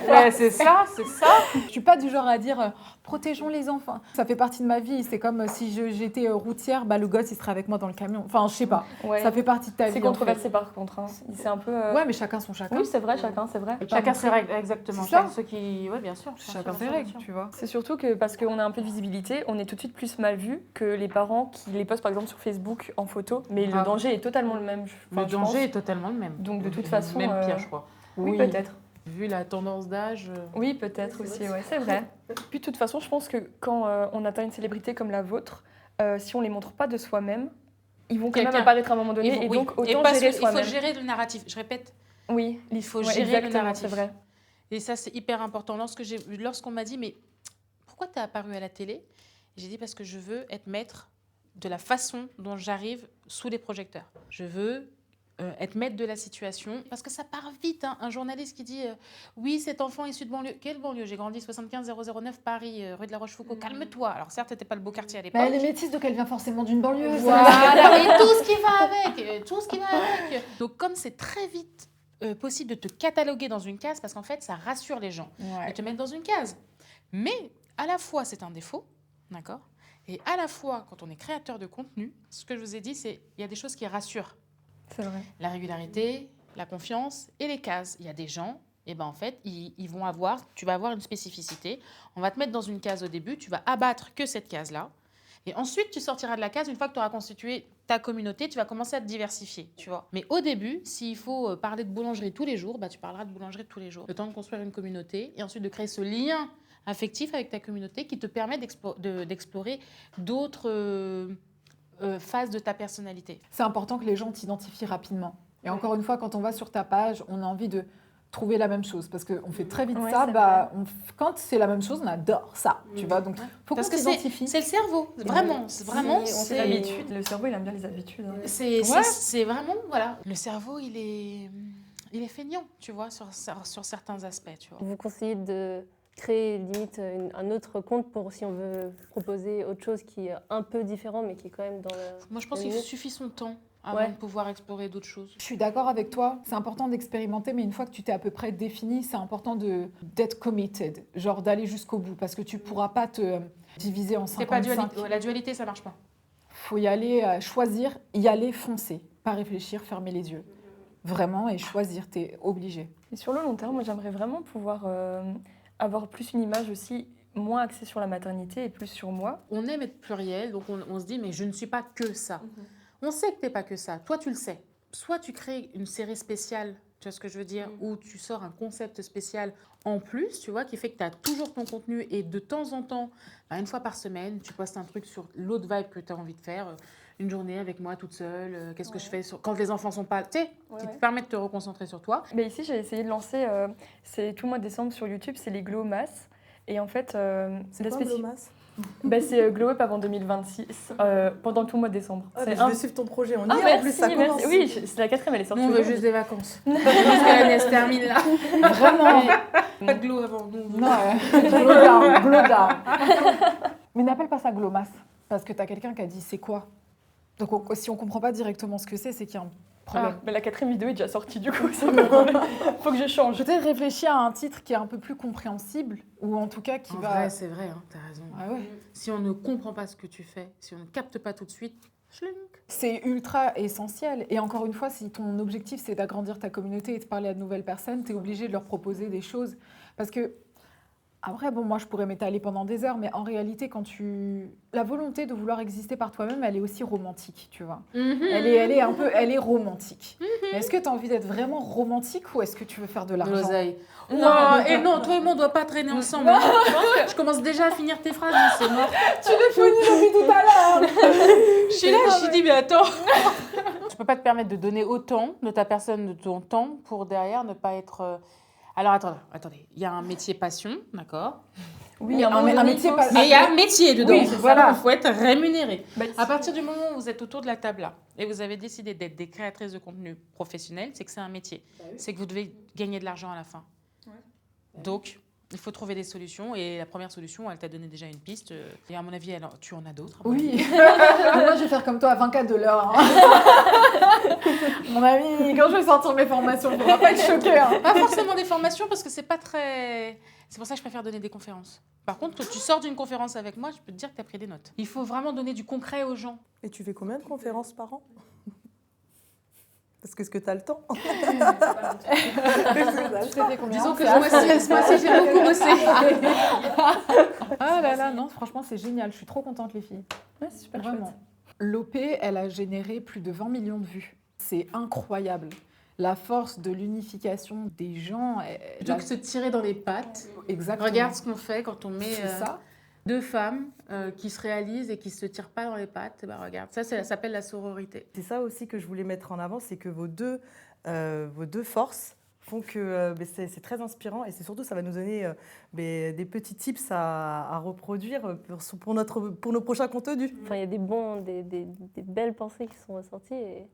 Ouais, c'est ça, c'est ça. Je suis pas du genre à dire protégeons les enfants. Ça fait partie de ma vie. C'est comme si j'étais routière, le gosse il serait avec moi dans le camion. Enfin, je sais pas. Ouais. Ça fait partie de ta vie. C'est en fait. controversé par contre. Hein. C'est un peu. Ouais, mais chacun son chacun. Oui, c'est vrai, chacun, c'est vrai. Chacun ses règles, exactement. C'est ça. Ceux qui, ouais, bien sûr. Chacun bien ses sûr, règles, bien sûr. tu vois. C'est surtout que parce qu'on a un peu de visibilité, on est tout de suite plus mal vu que les parents qui les postent par exemple sur Facebook en photo, mais le Ah. danger est totalement le même. Le je pense. danger est totalement le même. Donc de toute façon, Même pire, je crois. Oui, peut-être. Vu la tendance d'âge. Oui, peut-être aussi, ouais, c'est vrai. Puis de toute façon, je pense que quand on atteint une célébrité comme la vôtre, si on les montre pas de soi-même, ils vont quand même Quelqu'un. apparaître à un moment donné, et oui. donc Et autant parce gérer qu'il faut soi-même. gérer le narratif. Je répète, Oui, il faut ouais, gérer le exactement, narratif. c'est vrai. Et ça, c'est hyper important. Lorsqu'on m'a dit, mais pourquoi tu es apparu à la télé? J'ai dit, parce que je veux être maître de la façon dont j'arrive sous les projecteurs. Je veux être maître de la situation, parce que ça part vite. Hein. Un journaliste qui dit oui, cet enfant issu de banlieue. Quelle banlieue? J'ai grandi 75 009 Paris, rue de la Rochefoucauld. Calme-toi. Alors certes, c'était pas le beau quartier à l'époque. Elle est métisse, donc elle vient forcément d'une banlieue. Voilà, et tout ce qui va avec, tout ce qui va avec. Donc comme c'est très vite possible de te cataloguer dans une case, parce qu'en fait, ça rassure les gens Ouais. de te mettre dans une case. Mais à la fois, c'est un défaut, d'accord? Et à la fois, quand on est créateur de contenu, ce que je vous ai dit, c'est il y a des choses qui rassurent. C'est vrai. La régularité, la confiance et les cases. Il y a des gens, et ben en fait, tu vas avoir une spécificité. On va te mettre dans une case au début, tu vas abattre que cette case-là. Et ensuite, tu sortiras de la case. Une fois que tu auras constitué ta communauté, tu vas commencer à te diversifier, tu vois. Mais au début, s'il faut parler de boulangerie tous les jours, tu parleras de boulangerie tous les jours. Le temps de construire une communauté et ensuite de créer ce lien affectif avec ta communauté qui te permet d'explorer d'autres phases de ta personnalité. C'est important que les gens t'identifient rapidement. Et encore une fois, quand on va sur ta page, on a envie de trouver la même chose. Parce qu'on fait très vite Ouais, ça. c'est Quand c'est la même chose, on adore ça. Tu vois, donc faut qu'on Parce que s'identifie. c'est le cerveau, vraiment. C'est vraiment. C'est l'habitude. Le cerveau, il aime bien les habitudes. Hein. C'est vraiment, voilà. Le cerveau, il est feignant, tu vois, sur certains aspects, tu vois. Vous conseillez de créer limite un autre compte pour si on veut proposer autre chose qui est un peu différent mais qui est quand même dans la... Moi, je pense qu'il suffit son temps avant Ouais. de pouvoir explorer d'autres choses. Je suis d'accord avec toi. C'est important d'expérimenter, mais une fois que tu t'es à peu près défini, c'est important d'être committed, genre d'aller jusqu'au bout, parce que tu pourras pas te diviser en C'est pas 55. dualité. La dualité, ça marche pas. Faut y aller, choisir, y aller, foncer, pas réfléchir, fermer les yeux. Vraiment, et choisir, t'es obligé. Et sur le long terme, moi, j'aimerais vraiment pouvoir avoir plus une image aussi moins axée sur la maternité et plus sur moi. On aime être pluriel, donc on se dit, mais je ne suis pas que ça. On sait que tu n'es pas que ça. Toi, tu le sais. Soit tu crées une série spéciale, tu vois ce que je veux dire, ou tu sors un concept spécial en plus, tu vois, qui fait que tu as toujours ton contenu et de temps en temps, une fois par semaine, tu postes un truc sur l'autre vibe que tu as envie de faire. Une journée avec moi toute seule, qu'est-ce que je fais quand les enfants sont pas... Tu sais, qui te permet de te reconcentrer sur toi. Mais ici, j'ai essayé de lancer, c'est tout le mois de décembre sur YouTube, c'est les Glow Mass. Et en fait, C'est quoi, Glomas? c'est Glow Up avant 2026, pendant tout le mois de décembre. Je vais suivre ton projet. On y est, en merci, plus, ça merci. commence. Oui, c'est la 4e, elle est sortie. Nous, on veut juste des vacances. Parce que l'année se termine là. Vraiment. Pas de glow avant. nous. Non, glow down, glow down. Mais n'appelle pas ça glomas, parce que t'as quelqu'un qui a dit c'est quoi. Donc si on comprend pas directement ce que c'est qu'il y a un problème. Mais la 4e vidéo est déjà sortie du coup, c'est un problème. Faut que je change. Peut-être réfléchir à un titre qui est un peu plus compréhensible, ou en tout cas qui En va... vrai, c'est vrai, hein, t'as raison. Ah ouais. Si on ne comprend pas ce que tu fais, si on ne capte pas tout de suite, schlink. C'est ultra essentiel. Et encore une fois, si ton objectif c'est d'agrandir ta communauté et de parler à de nouvelles personnes, tu es obligé de leur proposer des choses. Parce que, après, bon, moi je pourrais m'étaler pendant des heures, mais en réalité, la volonté de vouloir exister par toi-même, elle est aussi romantique, tu vois. Elle est romantique. Mais est-ce que tu as envie d'être vraiment romantique ou est-ce que tu veux faire de l'argent? L'oseille. Non, et non, toi et moi, on ne doit pas traîner ensemble. Hein. Je commence déjà à finir tes phrases, mais c'est mort. Tu l'as fini depuis tout à l'heure. Je suis là, je me dis, mais attends. Tu peux pas te permettre de donner autant de ta personne, de ton temps, pour derrière ne pas être... Alors, attendez. Il y a un métier passion, d'accord? Oui, un métier pas. Mais il y a un métier dedans. Oui, voilà. Il faut être rémunéré. Bah, À partir du moment où vous êtes autour de la table là et vous avez décidé d'être des créatrices de contenu professionnelles, c'est que c'est un métier. C'est que vous devez gagner de l'argent à la fin. Donc, il faut trouver des solutions. Et la première solution, elle t'a donné déjà une piste. Et à mon avis, tu en as d'autres. Oui. Moi, je vais faire comme toi à 24 de l'heure. Hein. Mon ami, quand je vais sortir mes formations, il ne faudra pas être choqué. Hein. Pas forcément des formations parce que c'est pas très... C'est pour ça que je préfère donner des conférences. Par contre, quand tu sors d'une conférence avec moi, je peux te dire que tu as pris des notes. Il faut vraiment donner du concret aux gens. Et tu fais combien de conférences par an? Parce que est-ce que tu as le temps? Disons que ce mois-ci, j'ai beaucoup bossé. Ah là là, non, franchement, c'est génial. Je suis trop contente, les filles. Ouais, c'est super Vraiment. chouette. L'OP, elle a généré plus de 20 millions de vues. C'est incroyable. La force de l'unification des gens. Donc, se tirer dans les pattes. Exactement. Regarde ce qu'on fait quand on met C'est ça. deux femmes qui se réalisent et qui ne se tirent pas dans les pattes. Bah, regarde, ça s'appelle la sororité. C'est ça aussi que je voulais mettre en avant, c'est que vos deux forces font que c'est très inspirant et c'est surtout ça va nous donner des petits tips à reproduire pour nos prochains contenus. Enfin, il y a des belles pensées qui sont ressorties et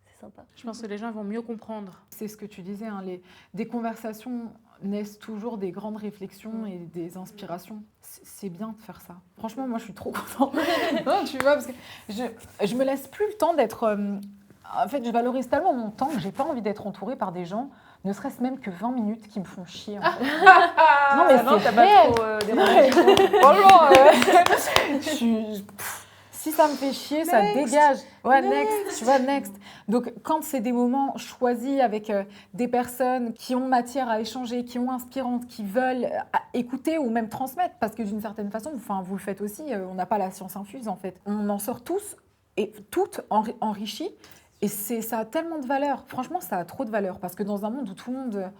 c'est sympa. Je pense que les gens vont mieux comprendre. C'est ce que tu disais, hein, des conversations naissent toujours des grandes réflexions et des inspirations. C'est bien de faire ça. Franchement, moi, je suis trop contente. Non, tu vois, parce que je me laisse plus le temps d'être... en fait, je valorise tellement mon temps que j'ai pas envie d'être entourée par des gens, ne serait-ce même que 20 minutes, qui me font chier. En fait. Non, mais Non, c'est t'as réel. pas trop dérangé. Franchement, si ça me fait chier, ça dégage. Ouais, next, tu vois, next. Donc, quand c'est des moments choisis avec des personnes qui ont matière à échanger, qui ont inspirantes, qui veulent écouter ou même transmettre, parce que d'une certaine façon, enfin, vous le faites aussi, on n'a pas la science infuse, en fait. On en sort tous et toutes enrichis. Et ça a tellement de valeur. Franchement, ça a trop de valeur. Parce que dans un monde où tout le monde...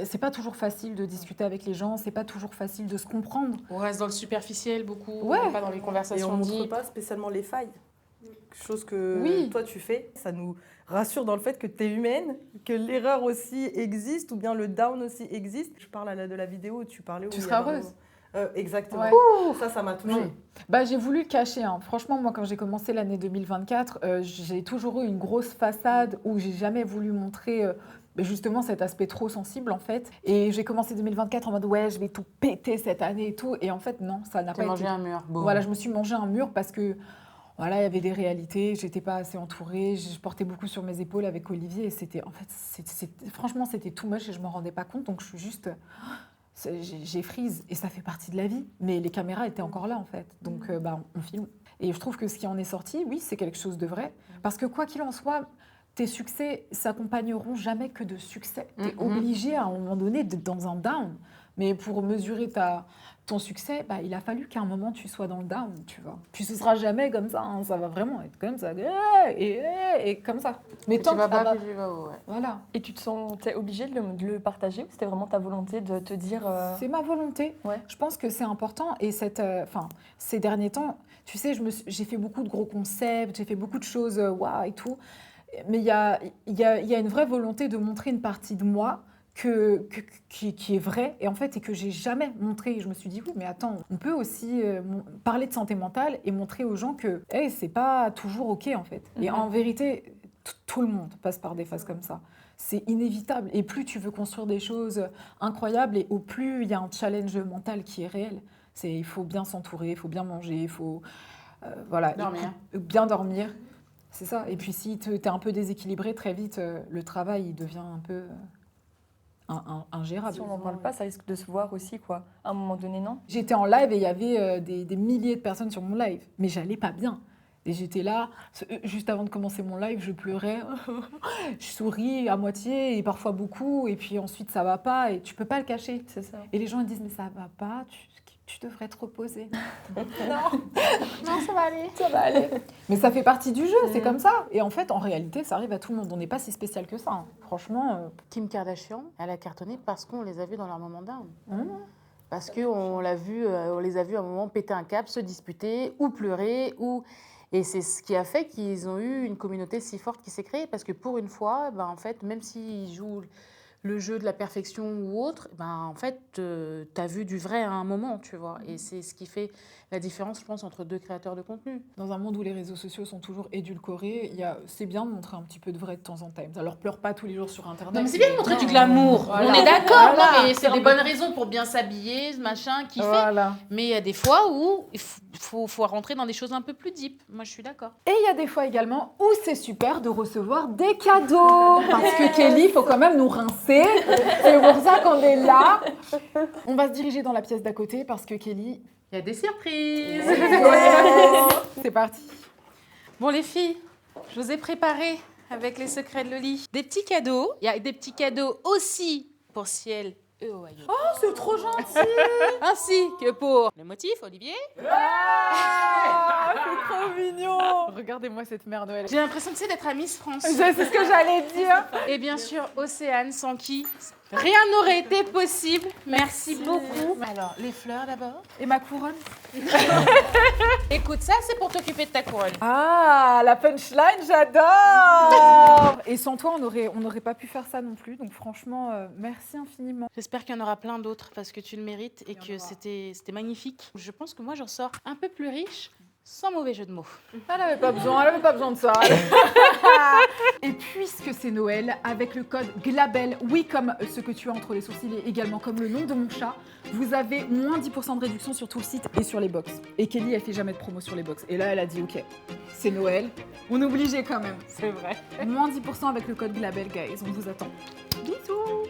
C'est pas toujours facile de discuter avec les gens, c'est pas toujours facile de se comprendre. On reste dans le superficiel beaucoup, Ouais. on n'est pas dans les Et on conversations ne montre deep. pas spécialement les failles. Chose que Oui. toi tu fais, ça nous rassure dans le fait que tu es humaine, que l'erreur aussi existe ou bien le down aussi existe. Je parle de la vidéo où tu parlais. Tu seras heureuse. Exactement. Ouais. Ça m'a touchée. Oui. Bah, j'ai voulu le cacher. Hein. Franchement, moi, quand j'ai commencé l'année 2024, j'ai toujours eu une grosse façade où j'ai jamais voulu montrer justement cet aspect trop sensible, en fait. Et j'ai commencé 2024 en mode, ouais, je vais tout péter cette année et tout. Et en fait, non, ça n'a T'as pas mangé été. un mur. Boum. Voilà, je me suis mangé un mur parce que voilà, il y avait des réalités, j'étais pas assez entourée, je portais beaucoup sur mes épaules avec Olivier et c'était, en fait, franchement, c'était too much et je me rendais pas compte. Donc, je suis juste... J'ai freeze et ça fait partie de la vie. Mais les caméras étaient encore là, en fait. Donc, on filme. Et je trouve que ce qui en est sorti, oui, c'est quelque chose de vrai. Parce que quoi qu'il en soit, tes succès s'accompagneront jamais que de succès. Tu es obligé à un moment donné d'être dans un down. Mais pour mesurer ton succès, il a fallu qu'à un moment tu sois dans le down, tu vois. Puis ce sera jamais comme ça, hein. Ça va vraiment être comme ça, et comme ça. Mais tant tu que vas ça pas, va... puis tu vas haut, ouais. Voilà. Et tu te sentais obligée de le partager ou c'était vraiment ta volonté de te dire... C'est ma volonté. Ouais. Je pense que c'est important. Et ces derniers temps, tu sais, j'ai fait beaucoup de gros concepts, j'ai fait beaucoup de choses waouh et tout. Mais il y a une vraie volonté de montrer une partie de moi qui est vraie et en fait et que j'ai jamais montré. Et je me suis dit oui, mais attends, on peut aussi parler de santé mentale et montrer aux gens que c'est pas toujours ok en fait. Et en vérité, tout le monde passe par des phases comme ça. C'est inévitable. Et plus tu veux construire des choses incroyables et au plus il y a un challenge mental qui est réel. Il faut bien s'entourer, il faut bien manger, il faut Dormir. bien dormir. C'est ça. Et puis si tu es un peu déséquilibré, très vite, le travail il devient un peu ingérable. Si on n'en parle pas, ça risque de se voir aussi, quoi. À un moment donné, non? J'étais en live et il y avait des milliers de personnes sur mon live. Mais j'allais pas bien. Et j'étais là, juste avant de commencer mon live, je pleurais. Je souris à moitié et parfois beaucoup. Et puis ensuite, ça va pas. Et tu peux pas le cacher. C'est ça. Et les gens ils disent, mais ça va pas, tu devrais te reposer. Non, ça va aller. Ça va aller. Mais ça fait partie du jeu, c'est comme ça. Et en fait, en réalité, ça arrive à tout le monde. On n'est pas si spécial que ça. Hein. Franchement. Kim Kardashian, elle a cartonné parce qu'on les a vus dans leur moment down. Parce qu'on les a vus à un moment péter un câble, se disputer, ou pleurer, Et c'est ce qui a fait qu'ils ont eu une communauté si forte qui s'est créée. Parce que pour une fois, en fait, même s'ils jouent le jeu de la perfection ou autre, en fait, tu as vu du vrai à un moment, tu vois. Et c'est ce qui fait la différence, je pense, entre deux créateurs de contenu. Dans un monde où les réseaux sociaux sont toujours édulcorés, c'est bien de montrer un petit peu de vrai de temps en temps. Alors pleure pas tous les jours sur Internet. Non, mais c'est bien de montrer du glamour. Voilà. On est d'accord, Voilà. non, mais c'est des bonnes raisons pour bien s'habiller, machin, kiffer. Voilà. Mais il y a des fois où il faut rentrer dans des choses un peu plus deep. Moi, je suis d'accord. Et il y a des fois également où c'est super de recevoir des cadeaux. Parce que Kelly, il faut quand même nous rincer. C'est pour ça qu'on est là. On va se diriger dans la pièce d'à côté parce que Kelly... Il y a des surprises. C'est parti. Bon, les filles, je vous ai préparé avec les secrets de Loli des petits cadeaux. Il y a des petits cadeaux aussi pour Ciel et Ohio. Oh, c'est trop gentil. Ainsi que pour le motif, Olivier. Ah, c'est trop mignon. Regardez-moi cette mère Noël. J'ai l'impression d'être à Miss France. C'est ce que j'allais dire. Et bien sûr, Océane, sans qui rien n'aurait été possible. Merci beaucoup. Alors, les fleurs d'abord. Et ma couronne? Écoute, ça, c'est pour t'occuper de ta couronne. Ah, la punchline, j'adore. Et sans toi, on n'aurait pas pu faire ça non plus. Donc franchement, merci infiniment. J'espère qu'il y en aura plein d'autres parce que tu le mérites et que c'était magnifique. Je pense que moi, j'en sors un peu plus riche. Sans mauvais jeu de mots. Elle n'avait pas besoin de ça. Et puisque c'est Noël, avec le code GLABEL, oui comme ce que tu as entre les sourcils et également comme le nom de mon chat, vous avez moins 10% de réduction sur tout le site et sur les box. Et Kelly, elle fait jamais de promo sur les box. Et là, elle a dit ok, c'est Noël, on est obligé quand même. C'est vrai. Moins 10% avec le code GLABEL, guys, on vous attend. Bisous.